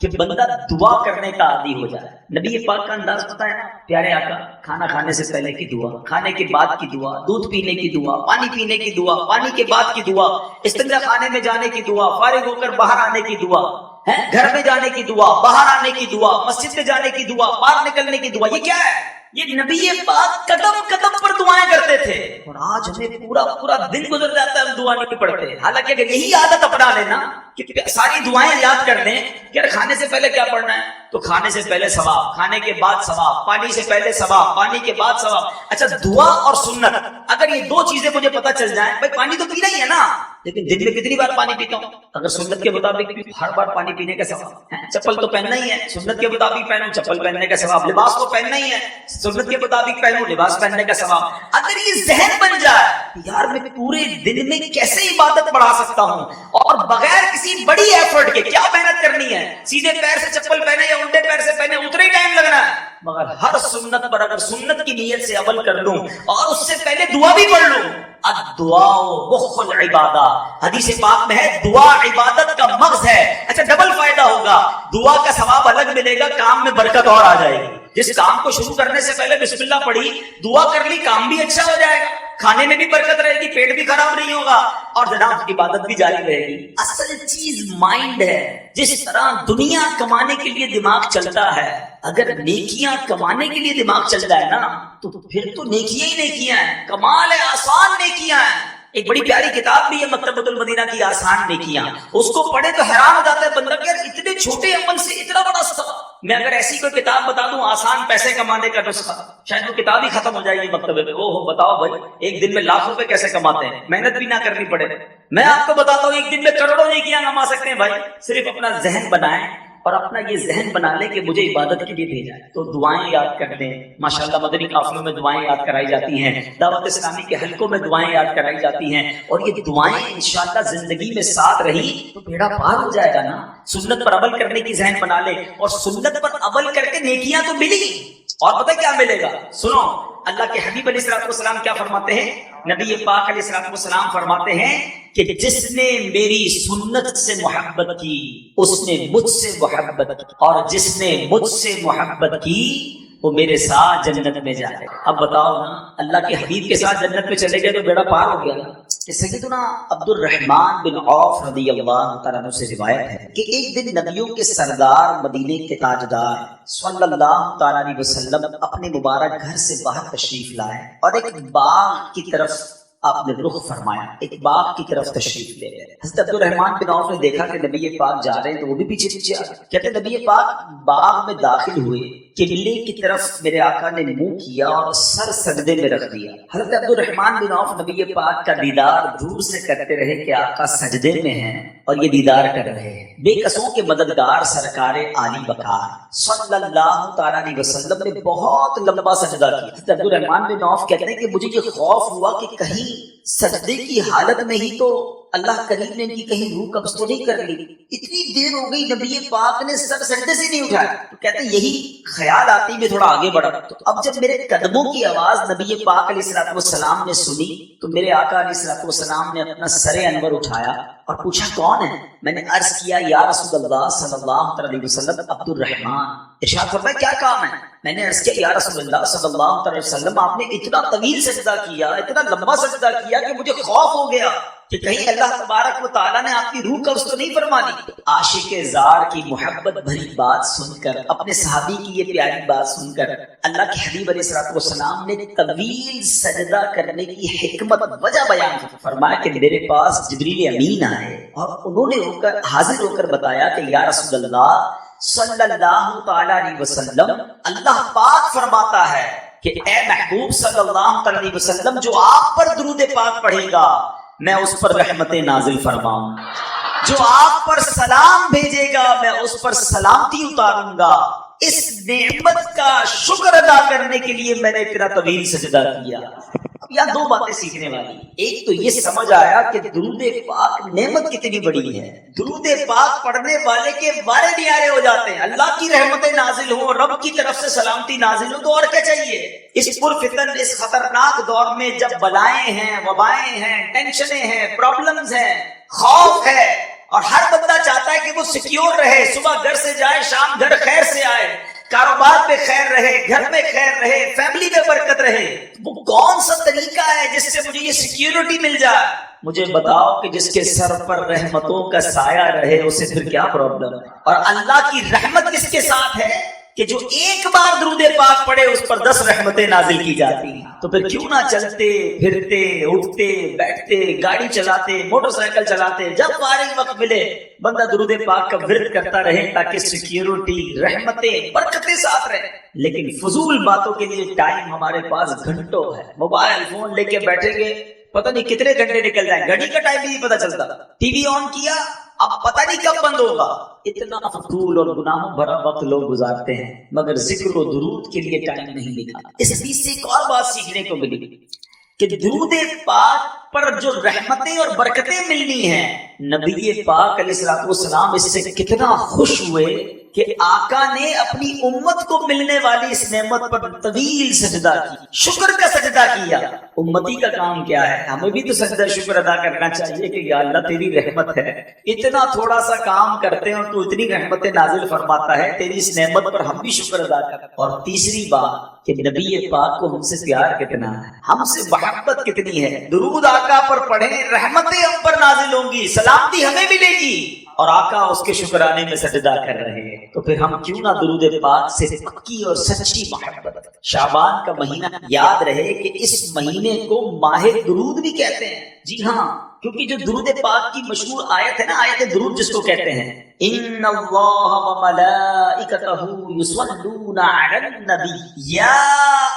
کہ بندہ دعا کرنے کا عادی ہو جائے. نبی پاک کا انداز پتہ ہے نا, پیارے آقا کھانا کھانے سے پہلے کی دعا, کھانے کے بعد کی دعا, دودھ پینے کی دعا, پانی پینے کی دعا, پانی کے بعد کی دعا, استنجا خانے میں جانے کی دعا, فارغ ہو کر باہر آنے کی دعا, گھر میں جانے کی دعا, باہر آنے کی دعا, مسجد میں جانے کی دعا, باہر نکلنے کی دعا. یہ کیا ہے؟ یہ نبی پاک قدم قدم پر دعائیں کرتے تھے. اور آج ہمیں پورا دن گزر جاتا ہے ہم دعا نہیں پڑھتے. حالانکہ اگر یہی عادت اپنا لینا کہ ساری دعائیں یاد کر لیں کہ کھانے سے پہلے کیا پڑھنا ہے, تو کھانے سے پہلے ثواب, کھانے کے بعد ثواب, پانی سے پہلے ثواب, پانی کے بعد ثواب. اچھا دعا اور سنت, اگر یہ دو چیزیں مجھے پتہ چل جائیں, بھائی پانی تو پینا ہی ہے نا, لیکن دن میں کتنی بار پانی پیتا ہوں؟ اگر سنت کے مطابق ہر بار پانی پینے کا ثواب. چپل تو پہننا ہی ہے, سنت کے مطابق پہنوں, چپل پہننے کا ثواب. لباس تو پہننا ہی ہے, سنت کے مطابق پہنوں, لباس پہننے کا ثواب. اگر یہ ذہن بن جائے یار میں پورے دن میں کیسے عبادت بڑھا سکتا ہوں اور بغیر کسی بڑی ایفرٹ کے, کیا محنت کرنی ہے, سیدھے پیر سے چپل پہنے یا الٹے پیر سے پہنے اتنا ہی ٹائم لگنا ہے. مگر ہر سنت پر اگر سنت کی نیت سے عمل کر لوں اور اس سے پہلے دعا بھی پڑھ لوں, الدعاء مخ العبادہ, حدیث پاک میں ہے دعا عبادت کا مغز ہے. اچھا ڈبل فائدہ ہوگا, دعا کا ثواب الگ ملے گا, کام میں برکت اور آ جائے گی. جس کام کو شروع کرنے سے پہلے بسم اللہ پڑھی, دعا کر لی, کام بھی اچھا ہو جائے گا, کھانے میں بھی برکت رہے گی, پیٹ بھی خراب نہیں ہوگا, اور جناب عبادت بھی جاری رہے گی. اصل چیز مائنڈ ہے. جس طرح دنیا کمانے کے لیے دماغ چلتا ہے, اگر نیکیاں کمانے کے لیے دماغ چل جائے نا تو پھر تو نیکیاں ہی نیکیاں ہیں. کمال ہے, آسان نیکیاں ہیں. ایک بڑی پیاری کتاب بھی ہے مکتبۃ المدینہ کی آسان نیکیاں, اس کو پڑھے تو حیران ہو جاتا ہے بندہ کہ یار اتنے چھوٹے عمل سے اتنا بڑا ثواب. میں اگر ایسی کوئی کتاب بتا دوں آسان پیسے کمانے کا نسخہ, شاید وہ کتاب ہی ختم ہو جائے گی مکتبے میں. اوہ بتاؤ بھائی ایک دن میں لاکھ روپے کیسے کماتے ہیں, محنت بھی نہ کرنی پڑے. میں آپ کو بتاتا ہوں ایک دن میں کروڑوں نیکیاں کما سکتے ہیں بھائی. صرف اپنا ذہن بنائیں اور اپنا یہ ذہن بنا لیں کہ مجھے عبادت کے لیے بھیجا ہے، تو دعائیں یاد کر لیں. ماشاءاللہ مدنی قافلوں میں دعائیں یاد کرائی جاتی ہیں، دعوت اسلامی کے حلقوں میں دعائیں یاد کرائی جاتی ہیں، اور یہ دعائیں انشاءاللہ زندگی میں ساتھ رہی تو بیڑا پار ہو جائے گا نا. سنت پر عمل کرنے کی ذہن بنا لے، اور سنت پر عمل کر کے نیکیاں تو ملی، اور پتہ کیا ملے گا؟ سنو اللہ کے حبیب علیہ الصلوۃ والسلام کیا فرماتے ہیں؟ نبی پاک علیہ الصلوۃ والسلام فرماتے ہیں کہ جس نے میری سنت سے محبت کی اس نے مجھ سے محبت کی، اور جس نے مجھ سے محبت کی وہ میرے ساتھ جنت میں جائے. اب بتاؤ نا، اللہ کے حبیب کے ساتھ جنت میں چلے گئے تو بیڑا پار ہو گیا نا. سیدنا عبد الرحمن بن عوف رضی اللہ تعالیٰ عنہ سے روایت ہے کہ ایک دن نبیوں کے سردار مدینے کے تاجدار صلی اللہ تعالیٰ علیہ وسلم اپنے مبارک گھر سے باہر تشریف لائے اور ایک باغ کی طرف آپ نے رخ فرمایا، ایک باغ کی طرف تشریف لے گئے. حضرت عبد الرحمن بن عوف نے دیکھا کہ نبی پاک جا رہے ہیں تو وہ بھی پیچھے پیچھے آ گئے. کہتے نبی پاک باغ میں داخل ہوئے، قبلے کی طرف میرے آقا نے منہ کیا اور سر سجدے میں رکھ دیا. حضرت عبد الرحمن بن عوف نبی پاک کا دیدار دور سے کرتے رہے کہ آقا سجدے میں ہیں اور یہ دیدار کر رہے ہیں. بے کسوں کے مددگار سرکار عالی وقار صلی اللہ تعالیٰ علیہ وسلم نے بہت لمبا سجدہ کیا. حضرت عبد الرحمن بن عوف کہتے ہیں کہ مجھے یہ خوف ہوا کہ کہیں سجدے کی حالت میں ہی تو اللہ کریم نے ان کی کہیں روح قبض تو نہیں کر لی. اتنی دیر ہو گئی نبی پاک نے سر سجدے سے نہیں اٹھایا. تو کہتے ہیں یہی خیال آتی میں تھوڑا آگے بڑھا. تو اب جب میرے قدموں کی آواز نبی پاک علیہ الصلوۃ والسلام نے سنی تو میرے آقا علیہ الصلوۃ والسلام نے اپنا سر انور اٹھایا اور پوچھا کون ہے؟ میں نے عرض کیا یا رسول اللہ صلی اللہ علیہ وسلم عبد الرحمن. ارشاد فرمایا کیا کام ہے؟ میں نے عرض کیا یا رسول اللہ صلی اللہ علیہ وسلم آپ نے اتنا طویل سجدہ کیا، اتنا لمبا سجدہ کیا کہ مجھے خوف ہو گیا کہ کہیں اللہ تبارک و تعالیٰ نے آپ کی روح قبض تو نہیں فرما دی. عاشق زار کی محبت بھری بات سن کر، اپنے صحابی کی یہ پیاری بات سن کر اللہ کے حبیب علیہ الصلوۃ والسلام نے طویل سجدہ کرنے کی حکمت وجہ بیان کی. فرمایا کہ میرے پاس جبریل امین آئے اور انہوں نے حاضر ہو کر بتایا کہ یا رسول اللہ صلی اللہ تعالی علیہ وسلم اللہ پاک فرماتا ہے کہ اے محبوب صلی اللہ تعالی علیہ وسلم جو آپ پر درود پاک پڑھے گا میں اس پر رحمتیں نازل فرماؤں، جو آپ پر سلام بھیجے گا میں اس پر سلامتی اتاروں گا. اس نعمت کا شکر ادا کرنے کے لیے میں نے اتنا طویل سجدہ کیا. یہاں دو باتیں سیکھنے والی. ایک تو یہ سمجھ آیا کہ درود پاک نعمت کتنی بڑی ہے. درود پاک پڑھنے والے کے بارے نیارے ہو جاتے ہیں. اللہ کی رحمتیں نازل ہوں، رب کی طرف سے سلامتی نازل ہو تو اور کیا چاہیے. اس پرفتن اس خطرناک دور میں جب بلائیں ہیں، وبائیں ہیں، ٹینشنیں ہیں، پرابلمز ہیں، خوف ہے، اور ہر بندہ چاہتا ہے کہ وہ سیکیور رہے، صبح گھر سے جائے شام گھر خیر سے آئے، کاروبار پہ خیر رہے، گھر میں خیر رہے، فیملی میں برکت رہے. وہ کون سا طریقہ ہے جس سے مجھے یہ سیکیورٹی مل جائے؟ مجھے بتاؤ کہ جس کے سر پر رحمتوں کا سایہ رہے اسے پھر کیا پرابلم ہے. اور اللہ کی رحمت کس کے ساتھ ہے کہ جو ایک بار درود پاک پڑھے اس پر 10 رحمتیں نازل کی جاتی ہیں. تو پھر کیوں نہ چلتے پھرتے اٹھتے بیٹھتے گاڑی چلاتے موٹر سائیکل چلاتے جب فارغ وقت ملے بندہ درود پاک کا ورد کرتا رہے تاکہ سیکیورٹی رحمتیں برکتیں ساتھ رہے. لیکن فضول باتوں کے لیے ٹائم ہمارے پاس گھنٹوں ہے. موبائل فون لے کے بیٹھیں گے پتہ نہیں کتنے گھنٹے نکل جائیں، گھڑی کا ٹائم بھی نہیں پتہ چلتا. ٹی وی آن کیا اب پتہ نہیں کب بند ہوگا. اتنا فضول اور گناہوں بھرا وقت لوگ گزارتے ہیں مگر ذکر و درود کے لیے ٹائم نہیں نکالا. اس حدیث سے ایک اور بات سیکھنے کو ملی کہ درود پاک پر جو رحمتیں اور برکتیں ملنی ہیں، نبی پاک علیہ الصلوۃ والسلام اس سے کتنا خوش ہوئے کہ آقا نے اپنی امت کو ملنے والی اس نعمت پر طویل سجدہ کی، شکر کا سجدہ کیا. امتی کا کام کیا ہے؟ ہمیں بھی تو سجدہ شکر ادا کرنا چاہیے کہ یا اللہ تیری رحمت ہے، اتنا تھوڑا سا کام کرتے ہیں اور تو اتنی رحمتیں نازل فرماتا ہے، تیری اس نعمت پر ہم بھی شکر ادا کر. اور تیسری بات کہ نبی پاک کو ہم سے پیار کتنا ہے، ہم سے محبت کتنی ہے. درود آقا پر پڑھیں رحمتیں ہم پر نازل ہوں گی، سلامتی ہمیں ملے گی، اور آقا اس کے شکرانے میں سجدہ کر رہے ہیں. تو پھر ہم کیوں نہ درود پاک سے پکی اور سچی محبت. شعبان کا مہینہ یاد رہے کہ اس مہینے کو ماہ درود بھی کہتے ہیں. جی ہاں، کیونکہ جو درود پاک کی مشہور آیت ہے نا، آیت درود جس کو کہتے ہیں، ان اللہ وملائکتہ یصلون علی النبی یا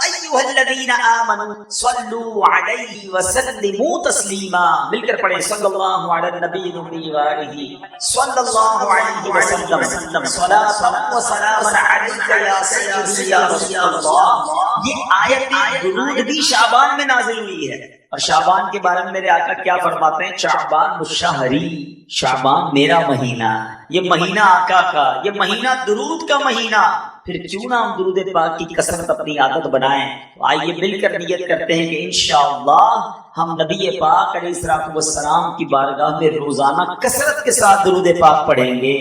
ایھا الذین آمنوا صلوا علیہ وسلموا تسلیما، مل کر پڑھیں، صلی اللہ علی النبی وآلہ صلی اللہ علیہ وسلم صلاۃ و سلام علیک یا سیدی یا رسول اللہ۔ یہ آیت درود بھی شعبان میں نازل ہوئی ہے، اور شعبان کے بارے میں میرے آقا کیا فرماتے ہیں؟ شعبان مشہری، شعبان میرا مہینہ، یہ مہینہ آقا کا، یہ مہینہ درود کا مہینہ۔ پھر کیوں نہ ہم درود پاک کی کثرت اپنی عادت بنائیں؟ تو آئیے مل کر نیت کرتے ہیں کہ انشاءاللہ ہم نبی پاک علیہ الصلوۃ والسلام کی بارگاہ میں روزانہ کثرت کے ساتھ درود پاک پڑھیں گے۔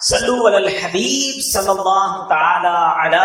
صلو علی الحبیب صلی اللہ تعالی علی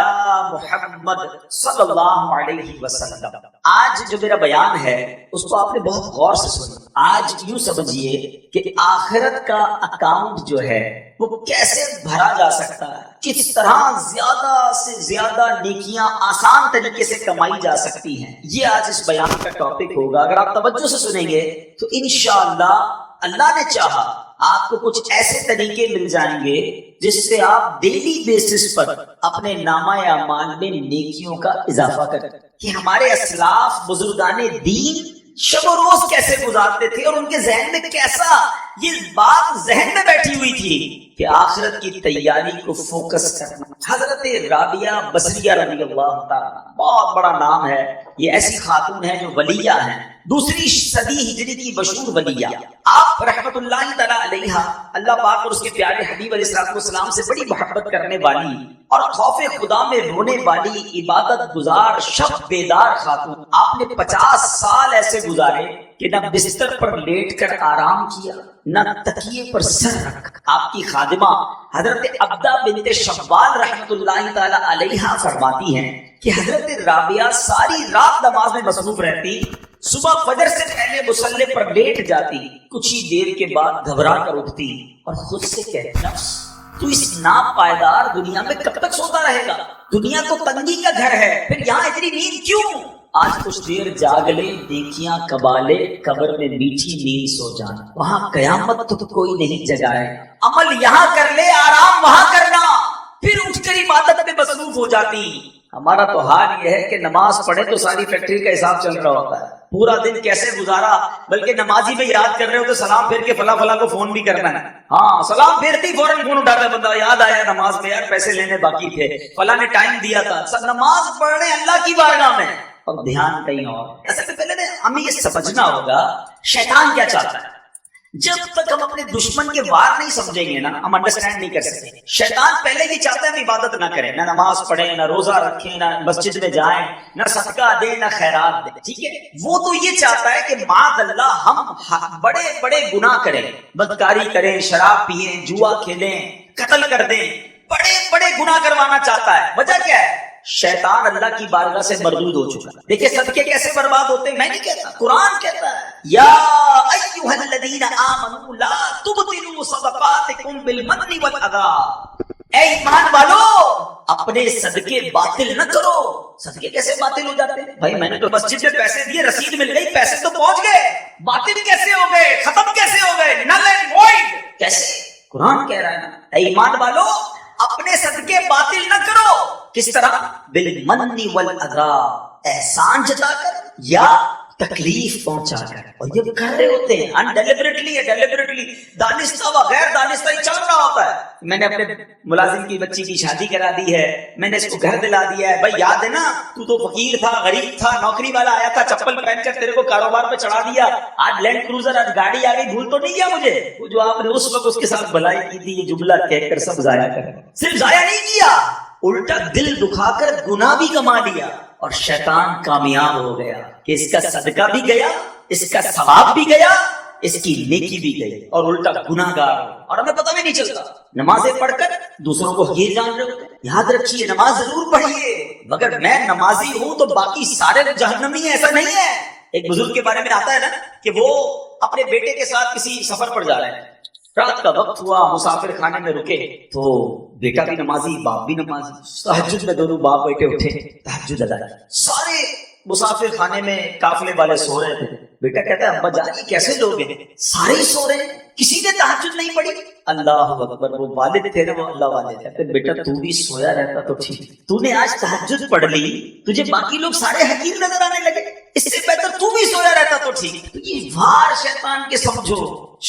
محمد صلی اللہ علیہ وسلم۔ آج جو میرا بیان ہے اس کو آپ نے بہت غور سے سنا۔ آج یوں سمجھیے کہ آخرت کا اکاؤنٹ جو ہے وہ کیسے بھرا جا سکتا ہے، کس طرح زیادہ سے زیادہ نیکیاں آسان طریقے سے کمائی جا سکتی ہیں، یہ آج اس بیان کا ٹاپک ہوگا۔ اگر آپ توجہ سے سنیں گے تو انشاءاللہ اللہ نے چاہا آپ کو کچھ ایسے طریقے مل جائیں گے جس سے آپ ڈیلی بیسس پر اپنے نامہ اعمال میں نیکیوں کا اضافہ کریں، کہ ہمارے اسلاف بزرگان دین شب و روز کیسے گزارتے تھے، اور ان کے ذہن میں کیسا یہ بات ذہن میں بیٹھی ہوئی تھی کہ آخرت کی تیاری کو فوکس کرنا۔ حضرت رابعہ بصریہ رضی اللہ تعالیٰ، بہت بڑا نام ہے، یہ ایسی خاتون ہے جو ولیہ ہیں، دوسری صدی ہجری کی مشہور ولیہ۔ آپ رحمت اللہ تعالیٰ علیہ، اللہ پاک اور اس کے پیارے حبیب علیہ السلام سے بڑی محبت کرنے والی اور خوف خدا میں رونے والی، عبادت گزار، شب بیدار خاتون۔ آپ نے 50 سال ایسے گزارے کہ نہ بستر پر لیٹ کر آرام کیا، نہ تکیے پر سر رکھ۔ آپ کی خادمہ حضرت عبدہ بنت شوال رحمت اللہ تعالی علیہ فرماتی ہیں کہ حضرت رابعہ ساری رات نماز میں مصروف رہتی، صبح فجر سے پہلے مصلی پر لیٹ جاتی، کچھ ہی دیر کے بعد گھبرا کر اٹھتی اور خود سے کہتی، نفس تو اس ناپائیدار دنیا میں کب تک سوتا رہے گا؟ دنیا تو تنگی کا گھر ہے، پھر یہاں اتنی نیند کیوں؟ آج کچھ دیر جاگ لے، نیکیاں کما لے، قبر میں میٹھی نیند سو جانا، وہاں قیامت تو کوئی نہیں جگائے۔ عمل یہاں کر لے، آرام وہاں کرنا، پھر اٹھ کر عبادت میں مصروف ہو جاتی۔ ہمارا تو حال یہ ہے کہ نماز پڑھے تو ساری فیکٹری کا حساب چل رہا ہوتا ہے، پورا دن کیسے گزارا، بلکہ نمازی میں یاد کر رہے ہو تو سلام پھیر کے فلاں فلاں کو فون بھی کرنا ہے۔ ہاں، سلام پھیرتے ہی فوراً فون اٹھاتا ہے بندہ، یاد آیا نماز میں یار پیسے لینے باقی تھے، فلاں نے ٹائم دیا تھا۔ سب نماز پڑھنے اللہ کی بارگاہ میں اور دھیان کہیں اور۔ ایسے سے پہلے ہمیں یہ سمجھنا ہوگا شیطان کیا چاہتا ہے۔ جب تک ہم اپنے دشمن کے وار نہیں سمجھیں گے نا، ہم انڈرسٹینڈ نہیں کر سکتے۔ شیطان پہلے یہ چاہتا ہے ہم عبادت نہ کریں، نہ نماز پڑھیں، نہ روزہ رکھیں، نہ مسجد میں جائیں، نہ صدقہ دیں، نہ خیرات دیں، ٹھیک ہے؟ وہ تو یہ چاہتا ہے کہ معاذ اللہ ہم بڑے بڑے گناہ کریں، بدکاری کریں، شراب پیئیں، جوا کھیلیں، قتل کر دیں، بڑے بڑے گناہ کروانا چاہتا ہے۔ وجہ کیا ہے؟ شیطان اللہ کی بارگاہ سے مردود ہو چکا۔ دیکھیں صدقے کیسے برباد ہوتے ہیں، میں نہیں کہتا، قرآن کہتا ہے، یا ایھا الذین آمنوا لا تبطلوا صدقاتکم بالمن والأذی۔ اے ایمان والو، اپنے صدقے باطل نہ کرو۔ صدقے کیسے باطل ہو جاتے ہیں؟ بھائی میں نے تو مسجد میں پیسے دیے، رسید مل گئی، پیسے تو پہنچ گئے، باطل کیسے ہو گئے، ختم کیسے ہو گئے، نل اینڈ وائڈ کیسے؟ قرآن کہہ رہا ہے نا، اے ایمان والو اپنے صدقے باطل نہ کرو۔ کس طرح؟ بالمن والاذی، احسان جتا کر یا تکلیف پہنچا کر۔ اور یہ کر رہے ہوتے ہیں انڈیلیبریٹلی یا ڈیلیبریٹلی، دانستہ و غیر دانستہ ہی چل رہا ہوتا ہے۔ میں نے اپنے ملازم کی بچی کی شادی کرا دی ہے، میں نے اس کو گھر دلا دیا ہے، بھائی یاد ہے نا تو فقیر تھا، غریب تھا، نوکری والا آیا تھا چپل پہن کر تیرے کو کاروبار پہ چڑھا دیا، آج لینڈ کروزر، آج گاڑی آ گئی، بھول تو نہیں گیا مجھے؟ وہ جو آپ نے اس وقت اس کے ساتھ بھلائی کی تھی، یہ جملہ کہہ کر سب ضائع کر، صرف ضائع نہیں کیا، الٹا دل دکھا کر گناہ بھی کما لیا، اور شیطان کامیاب ہو گیا کہ اس کا صدقہ بھی گیا، اس کا ثواب بھی گیا، اس کی نیکی بھی گئی، اور الٹا گناہ گار ہو، اور ہمیں پتہ بھی نہیں چلتا۔ نمازیں پڑھ کر دوسروں کو حقیر جان رہے ہوتے ہیں۔ یاد رکھیے نماز ضرور پڑھیے، مگر میں نمازی ہوں تو باقی سارے جہنمی ہیں ایسا نہیں ہے۔ ایک بزرگ کے بارے میں آتا ہے نا کہ وہ اپنے بیٹے کے ساتھ کسی سفر پر جا رہے ہیں، رات کا وقت ہوا، مسافر خانے میں رکے تو بیٹا بھی نمازی، باپ بھی نمازی، تہجد میں دونوں باپ بیٹے اٹھے، تہجد ادا کی۔ سارے مسافر خانے میں قافلے والے سو رہے تھے، بیٹا کہتا ہے ابا جان یہ کیسے لوگ ہیں، سارے ہی سو رہے ہیں، کسی نے تہجد نہیں پڑھی؟ اللہ اکبر، وہ والد تھے نا، وہ اللہ والد تھے، بیٹا تو بھی سویا رہتا تو ٹھیک، تو نے آج تہجد پڑھ لی، تجھے باقی لوگ سارے حقیر نظر آنے لگے، اس سے بہتر تو بھی سویا رہتا تو ٹھیک۔ تو یہ وار شیطان کے سمجھو،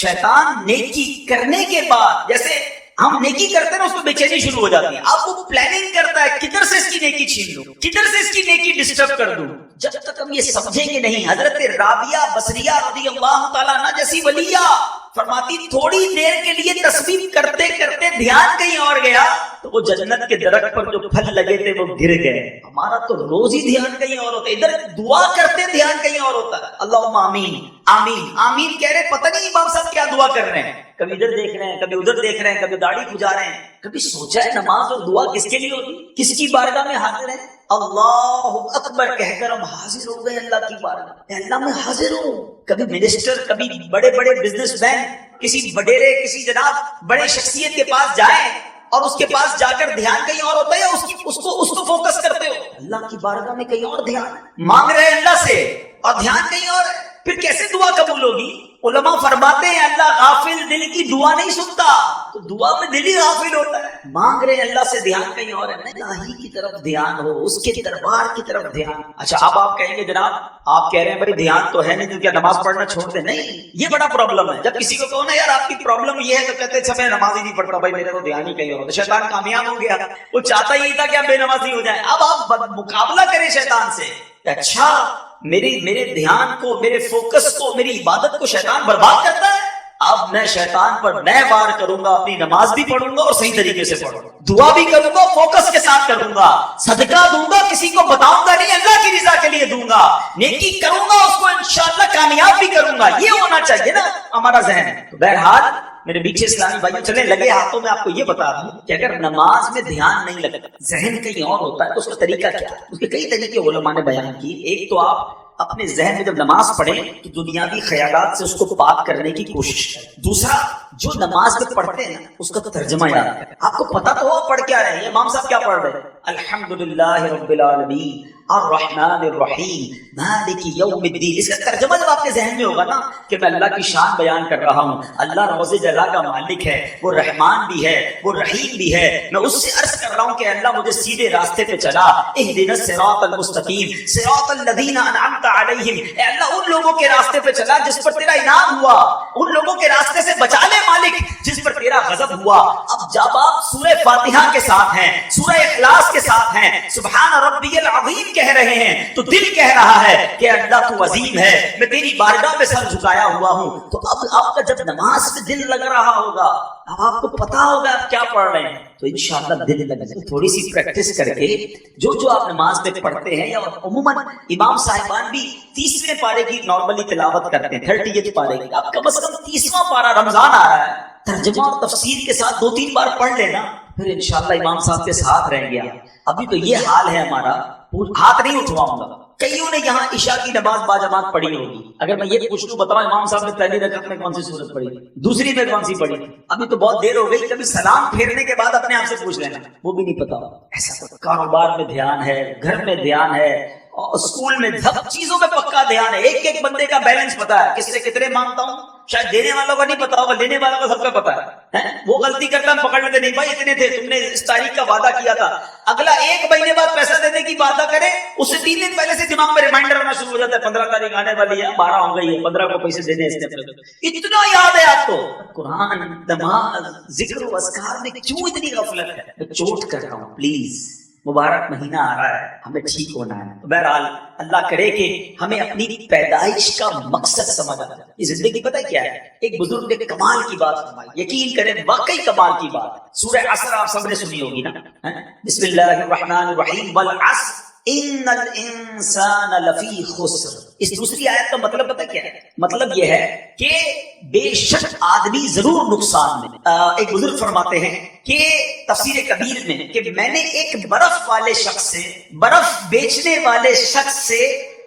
شیطان نیکی کرنے کے بعد جیسے ہم نیکی کرتے ہیں نا، اس کو بے چینی شروع ہو جاتی ہے، اب وہ پلاننگ کرتا ہے کدھر سے اس کی نیکی چھین لوں، کدھر سے اس کی نیکی ڈسٹرب کر دوں۔ جب تک ہم یہ سمجھیں گے نہیں، حضرت رابعہ بصریہ رضی اللہ تعالیٰ عنہ جیسی ولیہ فرماتی تھوڑی دیر کے لیے تسبیح کرتے کرتے دھیان کہیں اور گیا تو وہ جنت کے درخت پر جو پھل لگے تھے وہ گر گئے۔ ہمارا تو روز ہی دھیان کہیں اور ہوتا ہے، ادھر دعا کرتے دھیان کہیں اور ہوتا ہے، اللہم آمین آمین آمین کہہ رہے، پتہ نہیں امام صاحب کیا دعا کر رہے ہیں، کبھی ادھر دیکھ رہے ہیں، کبھی ادھر دیکھ رہے ہیں، کبھی داڑھی کھجا رہے ہیں۔ کبھی سوچا ہے نماز اور دعا کس کے لیے ہوتی، کس کی بارگاہ میں حاضر ہے؟ اللہ اکبر کہہ کر ہم حاضر ہو گئے اللہ کی بارگاہ، اللہ میں حاضر ہوں۔ کبھی منسٹر، کبھی بڑے بڑے بزنس مین، کسی وڈیرے، کسی جناب بڑے شخصیت کے پاس جائیں اور اس کے پاس جا کر دھیان کہیں اور ہوتا ہے، یا اس کو فوکس کرتے ہو؟ اللہ کی بارگاہ میں کہیں اور دھیان، مانگ رہے ہیں اللہ سے اور دھیان کہیں اور ہے، پھر کیسے دعا قبول ہوگی؟ علماء فرماتے ہیں اللہ غافل دل کی دعا نہیں سنتا، تو دعا میں دل ہی غافل ہوتا ہے، مانگ رہے ہیں اللہ سے دھیان کہیں اور ہے، الہی کی طرف دھیان ہو، اس کے دربار کی طرف دھیان۔ اچھا اب آپ کہیں گے جناب آپ کہہ رہے ہیں بھائی دھیان تو ہے نہیں تو کیا نماز پڑھنا چھوڑ دیں؟ نہیں، یہ بڑا پرابلم ہے۔ جب کسی کو کہو نا یار آپ کی پرابلم یہ ہے تو کہتے ہیں میں نماز ہی نہیں پڑھتا بھائی، میرا تو دھیان ہی کہیں اور ہوتا۔ شیطان کامیاب ہو گیا، وہ چاہتا ہی تھا کہ آپ بے نمازی ہو جائیں۔ اب آپ مقابلہ کریں شیطان سے، اچھا میرے دھیان کو، میرے فوکس کو، میری عبادت کو شیطان برباد کرتا ہے، اب میں شیطان پر میں وار کروں گا، اپنی نماز بھی پڑھوں گا اور صحیح طریقے سے پڑھوں گا، دعا بھی کروں گا، فوکس کے ساتھ کروں گا، صدقہ دوں گا، کسی کو بتاؤں گا نہیں، اللہ کی رضا کے لیے دوں گا، نیکی کروں گا، اس کو انشاءاللہ کامیاب بھی کروں گا۔ یہ ہونا چاہیے نا ہمارا ذہن۔ تو بہرحال میرے میٹھے اسلامی بھائیوں، چلے لگے ہاتھوں میں آپ کو یہ بتا دوں کہ اگر نماز میں دھیان نہیں لگتا، ذہن کہیں اور ہوتا ہے، تو اس کا طریقہ کیا ہے؟ اس کے کئی طریقے علماء نے بیان کیے۔ ایک تو آپ اپنے ذہن میں جب نماز پڑھیں تو دنیاوی خیالات سے اس کو پاک کرنے کی کوشش کریں۔ دوسرا، جو نماز میں پڑھتے ہیں اس کا ترجمہ یاد کریں۔ آپ کو پتا تو ہو پڑھ کیا رہے ہیں، امام صاحب کیا پڑھ رہے ہیں؟ الحمدللہ رب العالمین الرحمن الرحیم مالک یوم الدین۔ اس کا ترجمہ جب آپ کے ذہن میں ہوگا نا کہ میں اللہ کی شان بیان کر رہا ہوں، اللہ روز جلا کا مالک ہے، وہ رحمان بھی ہے، وہ رحیم بھی ہے، میں اس سے عرض کر رہا ہوں کہ اللہ مجھے سیدھے راستے پہ چلا، اہدنا الصراط المستقیم صراط الذین انعمت علیہم، اے اللہ ان لوگوں کے راستے پہ چلا جس پر تیرا انعام ہوا، ان لوگوں کے راستے سے بچا لے مالک جس پر تیرا غضب ہوا۔ اب جب آپ سورہ فاتحہ کے ساتھ ہیں، سورہ اخلاص کے ساتھ ہیں، سبحان ربی العظیم کہہ رہے ہیں، تو دل کہہ رہا ہے کہ اللہ تو عظیم ہے، میں تیری بارگاہ میں سر جھکایا ہوا ہوں۔ تو اب آپ کا جب نماز میں دل لگ رہا ہوگا، اب آپ کو پتا ہوگا آپ کیا پڑھ رہے ہیں، تو انشاءاللہ دل لگ جائے۔ تھوڑی سی پریکٹس کر کے جو آپ نماز میں پڑھتے ہیں، یا عموماً امام صاحبان بھی 30ویں پارے کی نارملی تلاوت کرتے ہیں، 30 پارے کی، آپ کم از کم 30واں پارہ رمضان آ رہا ہے، ترجمہ اور تفسیر کے ساتھ 2-3 بار پڑھ لینا، پھر انشاءاللہ امام صاحب کے ساتھ رہیں گے۔ ابھی تو یہ حال ہے ہمارا، ہاتھ نہیں اٹھواؤں گا۔ کئیوں نے یہاں عشاء کی نماز باجماعت پڑھی ہوگی، اگر میں یہ پوچھ لوں بتاؤ امام صاحب نے پہلی رکعت میں کون سی سورت پڑھی، دوسری میں کون سی پڑھی؟ ابھی تو بہت دیر ہو گئی، کبھی سلام پھیرنے کے بعد اپنے آپ سے پوچھ لینا، وہ بھی نہیں پتا۔ ایسا کاروبار میں دھیان ہے، گھر میں دھیان ہے، اور اسکول میں سب چیزوں میں پکا دھیان ہے، ایک بندے کا بیلنس پتا ہے، کس سے کتنے مانگتا ہوں، شاید دینے والوں کا نہیں پتا ہوگا، لینے والوں کا سب کا پتا ہے۔ وہ غلطی کرتا ہم پکڑ لیتے، نہیں بھائی اتنے تھے، تم نے اس تاریخ کا وعدہ کیا تھا، اگلا 1 مہینے بعد پیسہ دینے کی وعدہ کرے، اس سے 3 دن پہلے سے دماغ میں ریمائنڈر آنا شروع ہو جاتا ہے، 15 تاریخ آنے والی ہے، 12 ہو گئی ہے، 15 کو پیسے دینے اس نے، اتنا یاد ہے آپ کو۔ قرآن، نماز، ذکر و اذکار میں کیوں اتنی غفلت ہے؟ میں چوٹ کر رہا ہوں، پلیز مبارک مہینہ آ رہا ہے، ہمیں ٹھیک ہونا ہے۔ تو بہرحال اللہ کرے کہ ہمیں اپنی پیدائش کا مقصد سمجھ آ جائے۔ یہ زندگی پتہ کیا ہے؟ ایک بزرگ نے کمال کی بات فرمائی، یقین کریں واقعی کمال کی بات۔ سورہ عصر آپ سب نے سنی ہوگی نا، بسم اللہ الرحمن الرحیم والعصر ان الانسان لفی خسر۔ اس دوسری آیت کا مطلب پتہ کیا ہے؟ مطلب یہ ہے کہ بے شک آدمی ضرور نقصان میں۔ ایک بزرگ فرماتے ہیں کہ تفسیر کبیر میں کہ میں نے ایک برف والے شخص سے، برف بیچنے والے شخص سے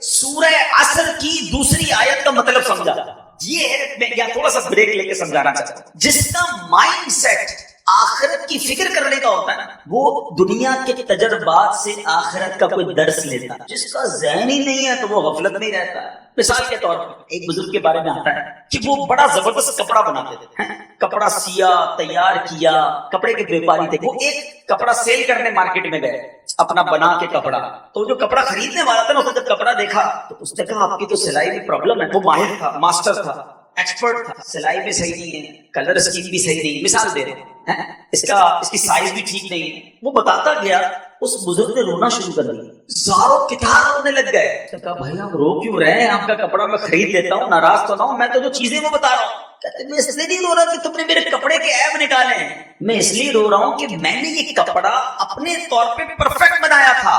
سورہ عصر کی دوسری آیت کا مطلب سمجھا۔ یہ ہے، میں یہاں تھوڑا سا بریک لے کے سمجھانا چاہتا ہوں۔ جس کا مائنڈ سیٹ آخرت کی فکر کرنے کا ہوتا ہے نا، وہ دنیا کے تجربات سے آخرت کا کوئی درس لیتا ہے۔ جس کا ذہن ہی نہیں ہے تو وہ غفلت میں رہتا ہے۔ مثال کے طور پر ایک بزرگ کے بارے میں آتا ہے کہ وہ بڑا زبردست کپڑا بناتے تھے، کپڑا سیا، تیار کیا، کپڑے کے بیپاری تھے۔ وہ ایک کپڑا سیل کرنے مارکیٹ میں گئے اپنا بنا کے کپڑا، تو جو کپڑا خریدنے والا تھا نا، اس نے جب کپڑا دیکھا تو اس نے کہا آپ کی تو سلائی میں پرابلم ہے۔ وہ ماہر تھا، ماسٹر تھا، ایکسپرٹ تھا، سلائی میں صحیح نہیں ہے، کلر اسکیم بھی صحیح نہیں، مثال دے رہے ہیں، اس کی سائز بھی ٹھیک نہیں ہے۔ وہ بتاتا گیا، اس بزرگ نے رونا شروع کر دیا، زاروں کتار رونے لگ گئے۔ کہا بھائی آپ رو کیوں رہے ہیں؟ آپ کا کپڑا میں خرید لیتا ہوں، ناراض تو نہ ہوں، میں تو جو چیزیں وہ بتا رہا ہوں۔ کہتے میں اس لیے نہیں رو رہا کہ تم نے میرے کپڑے کے عیب نکالے ہیں، میں اس لیے رو رہا ہوں کہ میں نے یہ کپڑا اپنے طور پہ پرفیکٹ بنایا تھا،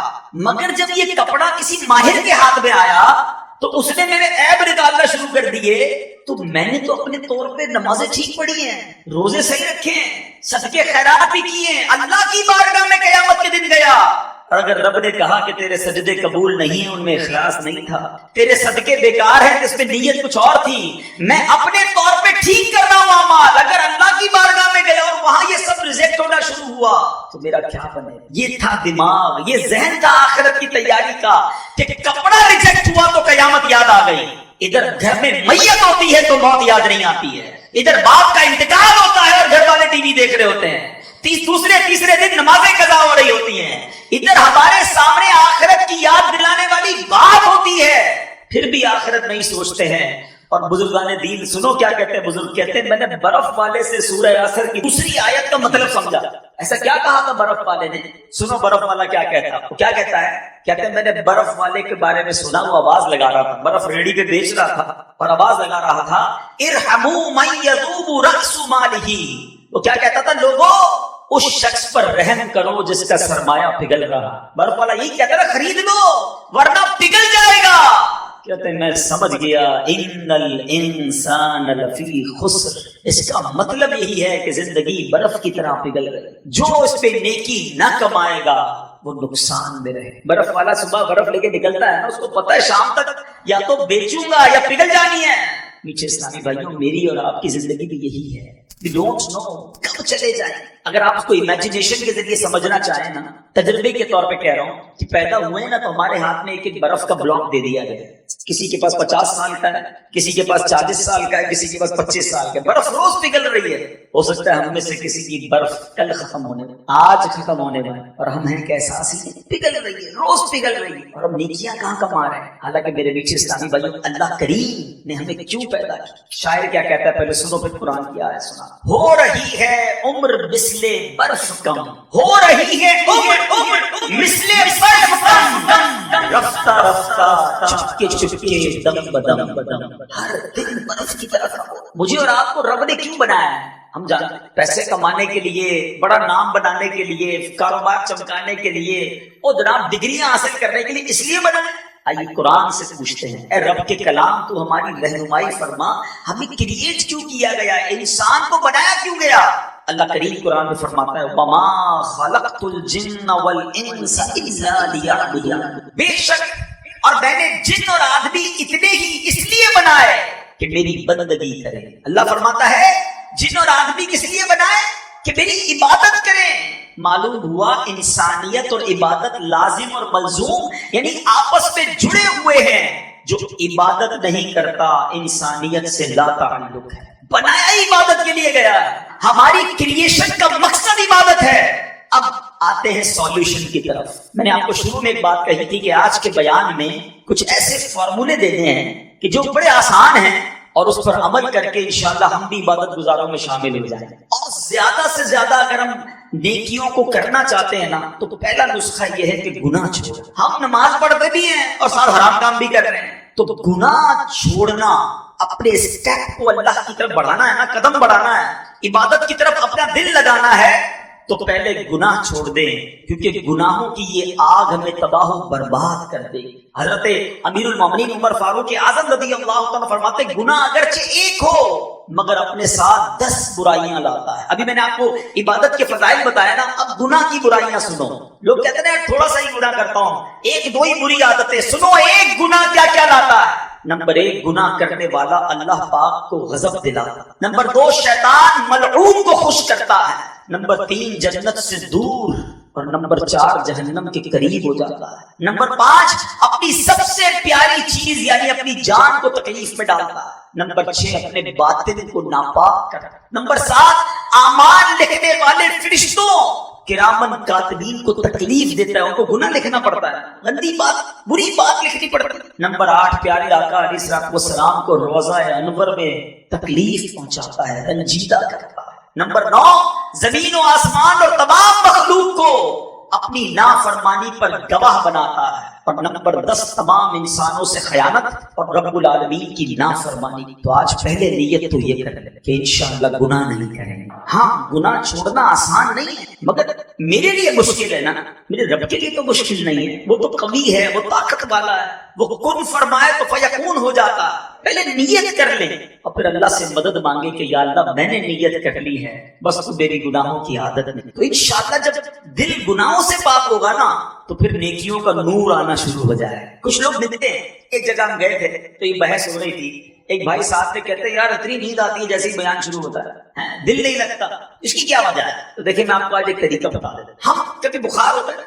مگر جب یہ کپڑا کسی ماہر کے ہاتھ میں آیا تو اس نے میرے عیب نکالنا شروع کر دیے۔ تو میں نے تو اپنے طور پہ نمازیں ٹھیک پڑھی ہیں، روزے صحیح رکھے ہیں، صدقے خیرات بھی کیے ہیں، اللہ کی بارگاہ میں قیامت کے دن گیا، اور اگر رب نے کہا کہ تیرے سجدے قبول نہیں ہیں، ان میں اخلاص نہیں تھا، تیرے صدقے بیکار ہیں، اس پہ نیت کچھ اور تھی، میں اپنے طور پہ ٹھیک کر رہا ہوں اعمال، اگر اللہ کی بارگاہ میں گیا اور وہاں یہ سب ریجیکٹ ہونا شروع ہوا تو میرا کیا بنے؟ یہ تھا دماغ، یہ ذہن تھا آخرت کی تیاری کا کہ کپڑا ریجیکٹ ہوا تو قیامت یاد آ گئی۔ ادھر گھر میں میت ہوتی ہے تو موت یاد نہیں آتی ہے، ادھر باپ کا انتقال ہوتا ہے اور گھر والے ٹی وی دیکھ رہے ہوتے ہیں، تیسرے دن نمازیں قضا ہو رہی ہوتی ہیں، ادھر ہمارے سامنے آخرت کی یاد دلانے والی بات ہوتی ہے، پھر بھی آخرت نہیں سوچتے ہیں۔ اور بزرگان دین سنو کیا کہتے ہیں، بزرگ کہتے ہیں میں نے برف والے سے سورہ عصر کی دوسری آیت کا مطلب سمجھا۔ ایسا کیا کہا تھا برف والے نے؟ سنو برف والا کیا کہتا ہے، وہ کیا کہتا ہے؟ کہتے ہیں میں نے برف والے کے بارے میں سنا، وہ آواز لگا رہا تھا، برف ریڑھی پہ بیچ رہا تھا اور آواز لگا رہا تھا ارحموا من یذوب رأس مالہ۔ وہ کیا کہتا تھا؟ لوگوں اس شخص پر رحم کرو جس کا سرمایہ پگھل رہا۔ برف والا یہی کہتا ہے خرید لو ورنہ پگھل جائے گا۔ کہتے ہیں میں سمجھ گیا، ان الانسان لفی خسر، اس کا مطلب یہی ہے کہ زندگی برف کی طرح پگھل گئی، جو اس پہ نیکی نہ کمائے گا وہ نقصان میں رہے۔ برف والا صبح برف لے کے نکلتا ہے نا، اس کو پتہ ہے شام تک یا تو بیچوں گا یا پگھل جانی ہے۔ میٹھے اسلامی بھائیوں، میری اور آپ کی زندگی بھی یہی ہے، we don't know کب چلے جائیں۔ اگر آپ اس کو امیجنیشن کے ذریعے سمجھنا چاہیں نا، تجربے کے طور پہ کہہ رہا ہوں کہ پیدا ہوئے نا تو ہمارے ہاتھ میں ایک برف کا بلاک دے دیا گیا، کسی کے پاس 50 سال کا ہے، کسی کے پاس 40 سال کا ہے، کسی کے پاس 25 سال کا ہے، برف روز پگھل رہی ہے۔ ہو سکتا ہے ہم میں سے کسی کی برف کل ختم ہونے والی، آج ختم ہونے والی، اور ہم ہیں کہ احساس ہی نہیں، پگھل رہی ہے، روز پگھل رہی ہے، اور ہم نیکیاں کہاں کما رہے ہیں۔ حالانکہ میرے میٹھے اسلامی بھائیوں، اللہ کریم نے ہمیں کیوں پیدا کیا؟ شاعر کیا کہتا ہے، پہلے سنو پھر قرآن کی آیت سنا۔ ہو رہی ہے عمر مثل برف کم، ہو رہی ہے عمر مثل برف کم، رفتہ رفتہ چپکے چپکے دم بدم بدم، ہر دن برف کی طرف۔ مجھے اور آپ کو رب نے کیوں بنایا ہے؟ ہم جانتے ہیں پیسے کمانے کے لیے، بڑا نام بنانے کے لیے، کاروبار چمکانے کے لیے، اور جناب ڈگریاں حاصل کرنے کے لیے، اس لیے بنایا۔ آئیے قرآن سے پوچھتے ہیں، اے رب کے کلام تو ہماری رہنمائی فرما، ہمیں کریٹ کیوں کیا گیا ہے؟ انسان کو بنایا کیوں گیا؟ اللہ کریم قرآن میں فرماتا ہے وَمَا خَلَقْتُ الْجِنَّ وَالْإِنسَ إِلَّا لِيَعْبُدُونِ، بے شک اور میں نے جن اور آدمی اتنے ہی اس لیے بنائے کہ میری بندگی کریں۔ اللہ فرماتا ہے جن اور آدمی کس لیے بنائے؟ کہ میری عبادت کریں۔ معلوم ہوا انسانیت اور عبادت لازم اور ملزوم، یعنی آپس میں جڑے ہوئے ہیں۔ جو عبادت نہیں کرتا انسانیت سے لا تعلق ہے، بنایا ہی عبادت کے لیے گیا ہے، ہماری کریشن کا مقصد عبادت ہے۔ اب آتے ہیں سولوشن کی طرف۔ میں نے آپ کو شروع میں ایک بات کہی تھی کہ آج کے بیان میں کچھ ایسے فارمولے دینے ہیں کہ جو بڑے آسان ہیں، اور اس پر عمل کر کے انشاءاللہ ہم بھی عبادت گزاروں میں شامل ہو جائیں۔ اور زیادہ سے زیادہ اگر ہم نیکیوں کو کرنا چاہتے ہیں نا، تو پہلا نسخہ یہ ہے کہ گناہ چھوڑ۔ ہم نماز پڑھتے بھی ہیں اور ساتھ حرام کام بھی کر رہے ہیں، تو گناہ چھوڑنا، اپنے اسٹیپ کو اللہ کی طرف بڑھانا ہے نا، قدم بڑھانا ہے، عبادت کی طرف اپنا دل لگانا ہے، تو پہلے گناہ چھوڑ دیں، کیونکہ گناہوں کی یہ آگ ہمیں تباہ و برباد کر دے۔ حضرت امیر المومنین عمر فاروق اعظم رضی اللہ تعالیٰ فرماتے گناہ اگرچہ ایک ہو مگر اپنے ساتھ 10 برائیاں لاتا ہے۔ ابھی میں نے آپ کو عبادت کے فضائل بتایا نا، اب گناہ کی برائیاں سنو۔ لوگ کہتے ہیں تھوڑا سا ہی گناہ کرتا ہوں، ایک دو ہی بری عادتیں، سنو ایک گناہ کیا کیا لاتا ہے۔ نمبر 1، گناہ کرنے والا اللہ پاک کو غضب دلاتا۔ نمبر 2، شیطان ملعون کو خوش کرتا ہے۔ نمبر 3 جنت سے دور، اور نمبر 4 جہنم کے قریب ہو جاتا ہے۔ نمبر 5 اپنی سب سے پیاری چیز یعنی اپنی جان کو تکلیف میں ڈالتا ہے۔ نمبر 6 اپنے باطن کو ناپاک کرتا ہے۔ نمبر 7 اعمال لکھنے والے فرشتوں کرامن کاتبین کو تکلیف دیتا ہے، ان کو گناہ لکھنا پڑتا ہے، گندی بات بری بات لکھنی پڑتی ہے۔ نمبر 8 پیارے آقا علیہ الصلوۃ والسلام کو روضہ انور میں تکلیف پہنچاتا ہے، رنجیدہ کرتا ہے۔ نمبر 9 زمین و آسمان اور تمام مخلوق کو اپنی نافرمانی پر گواہ بناتا ہے۔ اور نمبر 10 تمام انسانوں سے خیانت اور رب العالمین کی نافرمانی۔ تو آج پہلے نیت تو یہ کر لیں کہ انشاءاللہ گناہ نہیں کریں گے۔ ہاں گناہ چھوڑنا آسان نہیں ہے، مگر میرے لیے مشکل ہے نا، میرے رب کے لیے تو مشکل نہیں ہے، وہ تو قوی ہے، وہ طاقت والا ہے، وہ کن فرمائے تو فیکون ہو جاتا ہے۔ پہلے نیت کر لیں اور پھر اللہ سے مدد مانگے کہ یا اللہ میں نے نیت کر لی ہے، بس تو میری گناہوں کی عادت نہیں۔ تو انشاءاللہ جب دل گناہوں سے پاک ہوگا نا تو پھر نیکیوں کا نور آنا شروع ہو جائے۔ کچھ لوگ ملتے ہیں، ایک جگہ ہم گئے تھے تو یہ بحث ہو رہی تھی، ایک بھائی ساتھ میں کہتے ہیں یار اتنی نیند آتی ہے جیسے ہی بیان شروع ہوتا ہے، دل نہیں لگتا، اس کی کیا وجہ ہے؟ تو دیکھیں میں آپ کو آج ایک طریقہ بتا دیتا ہوں۔ ہم کبھی بخار ہوتا ہے،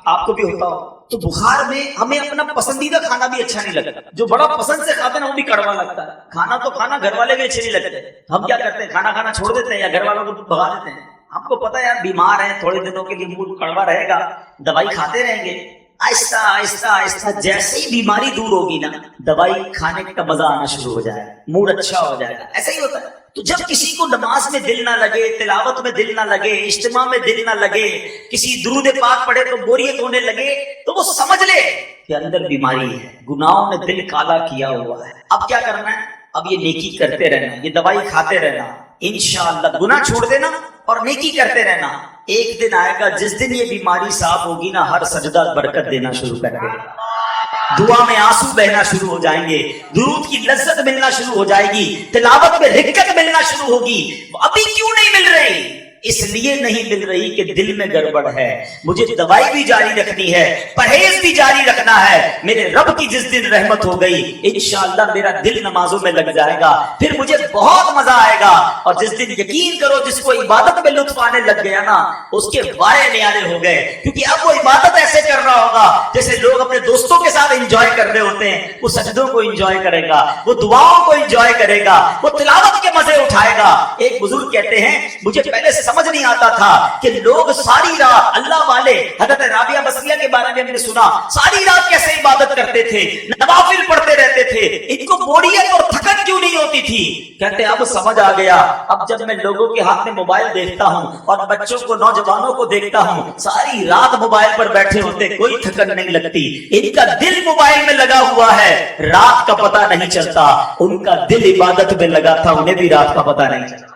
آپ کو بھی ہوتا ہو، تو بخار میں ہمیں اپنا پسندیدہ کھانا بھی اچھا نہیں لگتا، جو بڑا پسند سے کھاتے ہیں وہ بھی کڑوا لگتا ہے، کھانا تو کھانا گھر والے بھی اچھے نہیں لگتے، ہم کیا کرتے ہیں کھانا کھانا چھوڑ دیتے ہیں یا گھر والوں کو بھگا دیتے ہیں۔ ہم کو پتا ہے یار بیمار ہیں، تھوڑے دنوں کے لیے موڈ کڑوا رہے گا، دوائی کھاتے رہیں گے، آہستہ آہستہ آہستہ جیسے ہی بیماری دور ہوگی نا دوائی کھانے کا مزہ آنا شروع ہو جائے گا، موڈ اچھا ہو جائے گا۔ ایسا ہی ہوتا ہے۔ تو جب کسی کو نماز میں دل نہ لگے، تلاوت میں دل نہ لگے، اجتماع میں دل نہ لگے، کسی درود پاک پڑھے تو بوریت ہونے لگے، تو وہ سمجھ لے کہ اندر بیماری ہے، گناہوں نے دل کالا کیا ہوا ہے۔ اب کیا کرنا ہے؟ اب یہ نیکی کرتے رہنا، یہ دوائی کھاتے رہنا، انشاءاللہ گناہ چھوڑ دینا اور نیکی کرتے رہنا۔ ایک دن آئے گا جس دن یہ بیماری صاف ہوگی نا، ہر سجدہ برکت دینا شروع کر دے گا، دعا میں آنسو بہنا شروع ہو جائیں گے، درود کی لذت ملنا شروع ہو جائے گی، تلاوت میں رکت ملنا شروع ہوگی۔ ابھی کیوں نہیں مل رہی؟ اس لیے نہیں مل رہی کہ دل میں گڑبڑ ہے، مجھے دوائی بھی جاری رکھنی ہے، پرہیز بھی جاری رکھنا ہے۔ میرے رب کی جس دن رحمت ہو گئی انشاءاللہ میرا دل نمازوں میں لگ جائے گا، پھر مجھے بہت مزہ آئے گا۔ اور جس دن یقین کرو جس کو عبادت میں لطف آنے لگ گیا نا اس کے وارے نیارے ہو گئے، کیونکہ اب وہ عبادت ایسے کر رہا ہوگا جیسے لوگ اپنے دوستوں کے ساتھ انجوائے کر رہے ہوتے ہیں۔ وہ سجدوں کو انجوائے کرے گا، وہ دعاؤں کو انجوائے کرے گا، وہ تلاوت کے مزے اٹھائے گا۔ ایک بزرگ کہتے ہیں مجھے پہلے سمجھ نہیں آتا تھا کہ لوگ ساری رات اللہ والے حضرت رابعہ بصریہ کے بارے میں ہم نے سنا، ساری رات کیسے عبادت کرتے تھے، نوافل پڑھتے رہتے تھے، ان کو بوریت اور تھکن کیوں نہیں ہوتی تھی؟ کہتے اب سمجھ آ گیا، اب جب میں لوگوں کے ہاتھ میں موبائل دیکھتا ہوں اور بچوں کو نوجوانوں کو دیکھتا ہوں ساری رات موبائل پر بیٹھے ہوتے کوئی تھکن نہیں لگتی، ان کا دل موبائل میں لگا ہوا ہے، رات کا پتہ نہیں چلتا، ان کا دل عبادت میں لگا تھا، انہیں بھی رات کا پتہ نہیں چلتا۔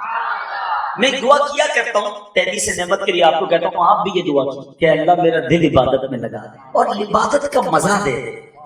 میں دعا کیا کرتا ہوں تحدیث نعمت کے لیے، آپ کو کہتا ہوں آپ بھی یہ دعا کی کہ اللہ میرا دل عبادت میں لگا دے اور عبادت کا مزہ دے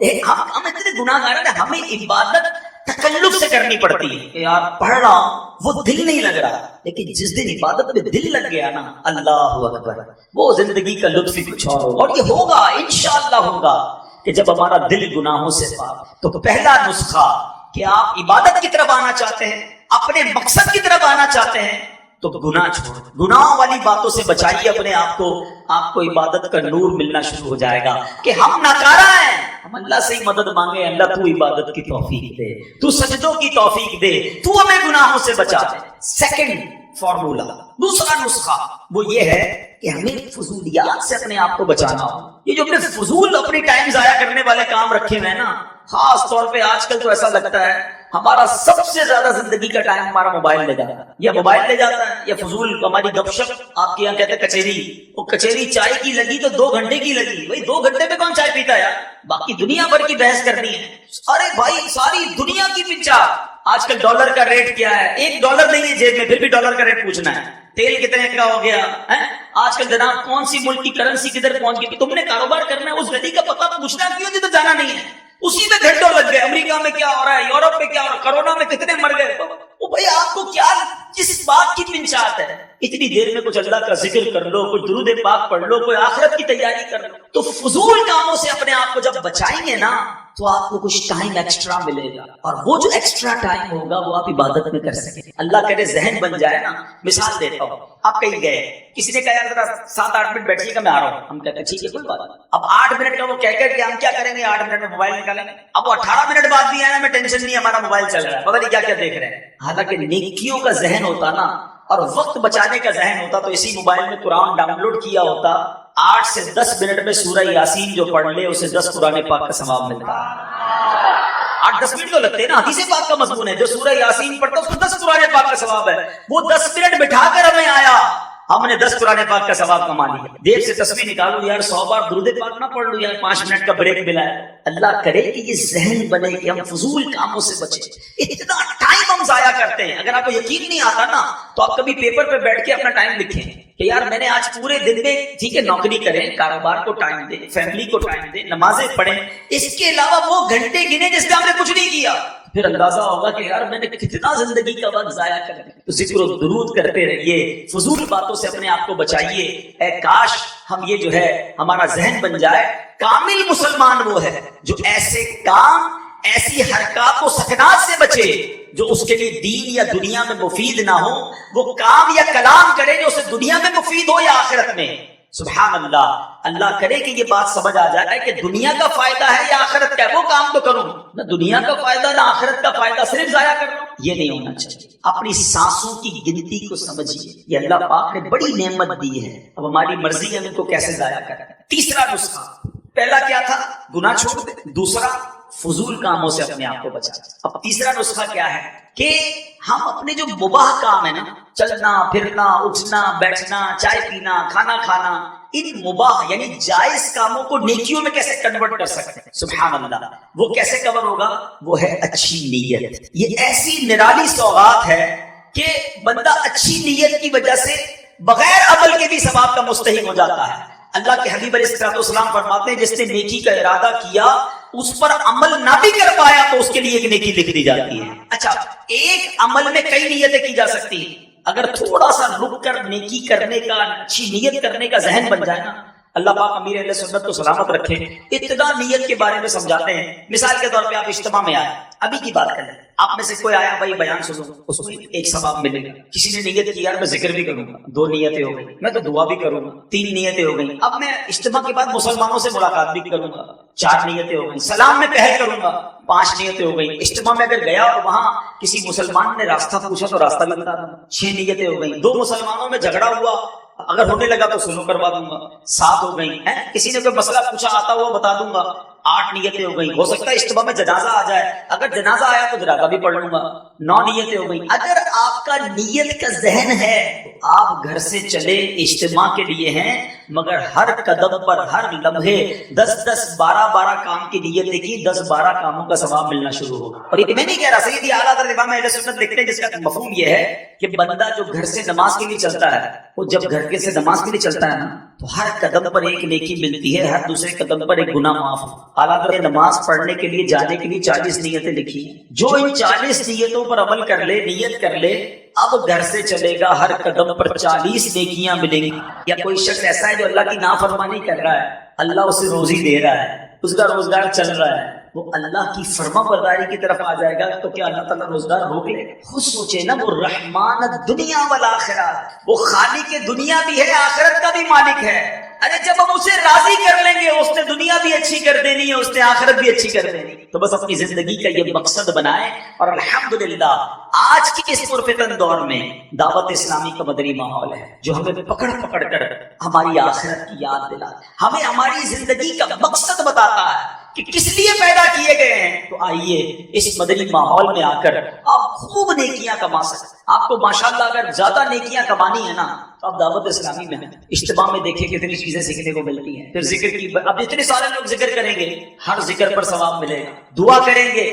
دے۔ ہم اتنے گناہ گار ہیں، ہمیں عبادت تکلف سے کرنی پڑتی ہے کہ یار پڑھ رہا ہوں وہ دل نہیں لگ رہا، لیکن جس دن عبادت میں دل لگ گیا نا اللہ اکبر، وہ زندگی کا لطف ہی کچھ اور ہوگا۔ اور یہ ہوگا انشاءاللہ ہوگا کہ جب ہمارا دل گناہوں سے پاک۔ تو پہلا نسخہ کہ آپ عبادت کی طرف آنا چاہتے ہیں، اپنے مقصد کی طرف آنا چاہتے ہیں تو گناہ چھوڑ، گناہوں والی باتوں سے بچائیے اپنے آپ کو، آپ کو عبادت کا نور ملنا شروع ہو جائے گا کہ ہم ناکارہ ہیں، ہم اللہ سے ہی مدد مانگے، اللہ تو عبادت کی توفیق دے، تو سجدوں کی توفیق دے، تو ہمیں گناہوں سے بچا دے۔ سیکنڈ فارمولا، دوسرا نسخہ وہ یہ ہے کہ ہمیں فضولیات سے اپنے آپ کو بچانا ہو۔ یہ جو اپنے فضول اپنی ٹائم ضائع کرنے والے کام رکھے ہوئے ہیں نا، خاص طور پہ آج کل تو ایسا لگتا ہے ہمارا سب سے زیادہ زندگی کا ٹائم ہمارا موبائل لے جاتا ہے، یا موبائل لے جاتا ہے یا فضول ہماری گپ شپ، آپ کے یہاں کہتے ہیں کچہری، وہ کچہری چائے کی لگی تو 2 گھنٹے کی لگی، بھائی 2 گھنٹے میں کون چائے پیتا ہے، باقی دنیا بھر کی بحث کرنی ہے۔ ارے بھائی ساری دنیا کی پنچا، آج کل ڈالر کا ریٹ کیا ہے، $1 نہیں ہے جیب میں پھر بھی ڈالر کا ریٹ پوچھنا ہے، تیل کتنے کا ہو گیا ہے، آج کل جناب کون سی ملک کی کرنسی کدھر پہنچ گئی، تم نے کاروبار کرنا ہے اس گلی کا پتہ پوچھنا کیوں، جی تو جانا نہیں ہے، اسی میں گھنٹوں لگ گئے، امریکہ میں کیا ہو رہا ہے، یورپ میں کیا ہو رہا ہے، کرونا میں کتنے مر گئے، تو بھائی آپ کو کیا کس بات کی پنچات ہے؟ اتنی دیر میں کچھ اللہ کا ذکر کر لو، کوئی درود پاک پڑھ لو، کوئی آخرت کی تیاری کر لو. تو فضول کاموں سے اپنے آپ کو جب بچائیں گے نا تو آپ کو کچھ ٹائم ایکسٹرا ملے گا، اور وہ جو ایکسٹرا ٹائم ہوگا وہ آپ عبادت میں کر سکیں. اللہ کرے ذہن بن جائے نا. مثال دیتا ہوں، آپ کہیں گئے، کسی نے کہا یار ذرا 7-8 منٹ بیٹھیے گا، میں آ رہا ہوں. ہم کہتے ہیں ٹھیک ہے کوئی بات نہیں. اب 8 منٹ کا وہ کہہ کر کے ہم کیا کریں گے، 8 منٹ میں موبائل نکالیں گے. اب وہ 18 منٹ بعد بھی آیا نا، میں ٹینشن نہیں، ہمارا موبائل چل رہا ہے، پتہ نہیں کیا کیا دیکھ رہے ہیں. حالانکہ نیکیوں کا ذہن ہوتا نا اور وقت بچانے کا ذہن ہوتا تو اسی موبائل میں قرآن ڈاؤن لوڈ کیا ہوتا. 8 سے 10 منٹ میں سورہ یاسین جو پڑھ لے اسے 10 قرآن پاک کا ثواب ملتا. 8-10 منٹ تو لگتے ہیں نا، حدیث پاک کا مضمون ہے. جو سورہ یاسین پڑھتا ہے اس کو 10 قرآن پاک کا ثواب ہے. وہ 10 منٹ بٹھا کر ہمیں آیا، ہم نے 10 قرآن پاک کا ثواب کما لیا. دیر سے تسبیح نکالو یار، 100 بار درود پاک نہ پڑھ لو یار، 5 منٹ کا بریک ملا ہے. اللہ کرے کہ یہ ذہن بنے کہ ہم فضول کاموں سے بچیں. اتنا ٹائم ہم ضائع کرتے ہیں. اگر آپ کو یقین نہیں آتا نا تو آپ کبھی پیپر پہ بیٹھ کے اپنا ٹائم لکھیں کہ یار میں نے آج پورے دن میں، ٹھیک ہے نوکری کریں، کاروبار کو ٹائم دیں، فیملی کو ٹائم دیں، نمازیں پڑھیں، اس کے علاوہ وہ گھنٹے گنے جس میں ہم نے کچھ نہیں کیا. پھر اندازہ ہوگا کہ یار میں نے کتنا زندگی کا وقت ضائع کر دیا. تو ذکر و درود کرتے رہیے، فضول باتوں سے اپنے آپ کو بچائیے. اے کاش ہم یہ جو ہے ہمارا ذہن بن جائے. کامل مسلمان وہ ہے جو ایسے کام، ایسی حرکات و سکنات سے بچے جو اس کے لیے دین یا دنیا میں مفید نہ ہو. وہ کام یا کلام کرے جو اسے دنیا میں مفید ہو یا آخرت میں. سبحان اللہ. اللہ کرے کہ یہ بات سمجھ آ جائے کہ دنیا کا فائدہ ہے یا آخرت کا ہے. وہ کام تو کروں، نہ دنیا کا فائدہ نہ آخرت کا فائدہ، صرف ضائع کر لوں. یہ نہیں ہونا چاہیے. اپنی سانسوں کی گنتی کو سمجھیے، یہ اللہ پاک نے بڑی نعمت دی ہے. اب ہماری مرضی ہے ان کو کیسے ضائع کریں. تیسرا نسخہ، پہلا کیا تھا، گناہ چھوڑ دے. دوسرا فضول کاموں سے اپنے آپ کو بچا. اب تیسرا نسخہ کیا ہے کہ ہم اپنے جو مباح کام ہے نا، چلنا پھرنا، اٹھنا بیٹھنا، چائے پینا، کھانا کھانا، ان مباح یعنی جائز کاموں کو نیکیوں میں کیسے کنورٹ کر سکتے ہیں. سبحان اللہ. وہ کیسے کور ہوگا؟ وہ ہے اچھی نیت. یہ ایسی نرالی سوغات ہے کہ بندہ اچھی نیت کی وجہ سے بغیر عمل کے بھی ثواب کا مستحق ہو جاتا ہے. اللہ کے حبیب علیہ السلام فرماتے ہیں جس نے نیکی کا ارادہ کیا اس پر عمل نہ بھی کر پایا تو اس کے لیے ایک نیکی لکھ دی جاتی ہے. اچھا، ایک عمل میں کئی نیتیں کی جا سکتی ہیں. اگر تھوڑا سا رک کر نیکی کرنے کا، اچھی نیت کرنے کا ذہن بن جائے نا، اللہ پاک امیر اہل سنت کو سلامت رکھے. ابتدا نیت کے بارے میں سمجھاتے ہیں. مثال کے طور پہ آپ اجتماع میں آئے، ابھی کی بات کریں، آپ میں سے کوئی آیا بھائی بیان سنو، اس کو ایک ثواب ملے گا. کسی نے نیت کی یار میں ذکر بھی کروں گا، 2 نیتیں ہو گئی. میں تو دعا بھی کروں گا، 3 نیتیں ہو گئی. اب میں اجتماع کے بعد مسلمانوں سے ملاقات بھی کروں گا، 4 نیتیں ہو گئی. سلام میں پہل کروں گا، 5 نیتیں ہو گئی. اجتماع میں اگر گیا اور وہاں کسی مسلمان نے راستہ پوچھا تو راستہ بھی بتا دوں گا، 6 نیتیں ہو گئی. 2 مسلمانوں میں جھگڑا ہوا، اگر ہونے لگا تو سلو کروا دوں گا، 7 ہو گئی. کسی نے کوئی مسئلہ پوچھا آتا ہوا بتا دوں گا، 8 نیتیں ہو گئی. ہو سکتا ہے اجتماع میں جنازہ آ جائے، اگر جنازہ آیا تو جنازہ بھی پڑھ لوں گا، 9 نیتیں ہو گئی. اگر آپ کا نیت کا ذہن ہے تو آپ گھر سے چلے اجتماع کے لیے ہیں، مگر ہر قدم پر، ہر لمحے 10-10 12-12 کام کی نیت کی، 10-12 کاموں کا ثواب ملنا شروع ہوگا. اور یہ میں نہیں کہہ رہا، سیدی اعلیٰ حضرت امام اہل سنت لکھتے ہیں جس کا مفہوم یہ ہے کہ بندہ جو گھر سے نماز کے لیے چلتا ہے، وہ جب گھر سے نماز کے لیے چلتا ہے نا تو ہر قدم پر ایک نیکی ملتی ہے، ہر دوسرے قدم پر ایک گناہ معاف. اعلیٰ حضرت نماز پڑھنے کے لیے جانے کے لیے 40 نیتیں لکھی ہیں. جو ان 40 نیتوں پر عمل کر لے، نیت کر لے، اب گھر سے چلے گا ہر قدم پر 40 نیکیاں ملیں گی. یا کوئی شخص ایسا ہے جو اللہ کی نافرمانی کر رہا ہے، اللہ اسے روزی دے رہا ہے، اس کا روزگار چل رہا ہے، وہ اللہ کی فرما برداری کی طرف آ جائے گا تو کیا اللہ تعالیٰ روزگار روک لے؟ خود سوچے نا، وہ رحمان الدنیا والآخرہ، وہ خالق دنیا بھی ہے، آخرت کا بھی مالک ہے. ارے جب ہم اسے راضی کر لیں گے، اس نے دنیا بھی اچھی کر دینی ہے، اس نے آخرت بھی اچھی کر دینی. تو بس اپنی زندگی کا یہ مقصد بنائیں. اور الحمدللہ آج کی اس پرفتن دور میں دعوت اسلامی کا مدنی ماحول ہے جو ہمیں پکڑ پکڑ کر ہماری آخرت کی یاد دلاتا ہے، ہمیں ہماری زندگی کا مقصد بتاتا ہے کہ کس لیے پیدا کیے گئے ہیں. تو آئیے اس مدنی ماحول میں آ کر آپ خوب نیکیاں کما سکتے. آپ کو ماشاءاللہ اگر زیادہ نیکیاں کمانی ہے نا تو آپ دعوت اسلامی میں اجتماع میں دیکھیں کتنی چیزیں سیکھنے کو ملتی ہیں. پھر ذکر کی، اب اتنے سارے لوگ ذکر کریں گے، ہر ذکر پر ثواب ملے گا. دعا کریں گے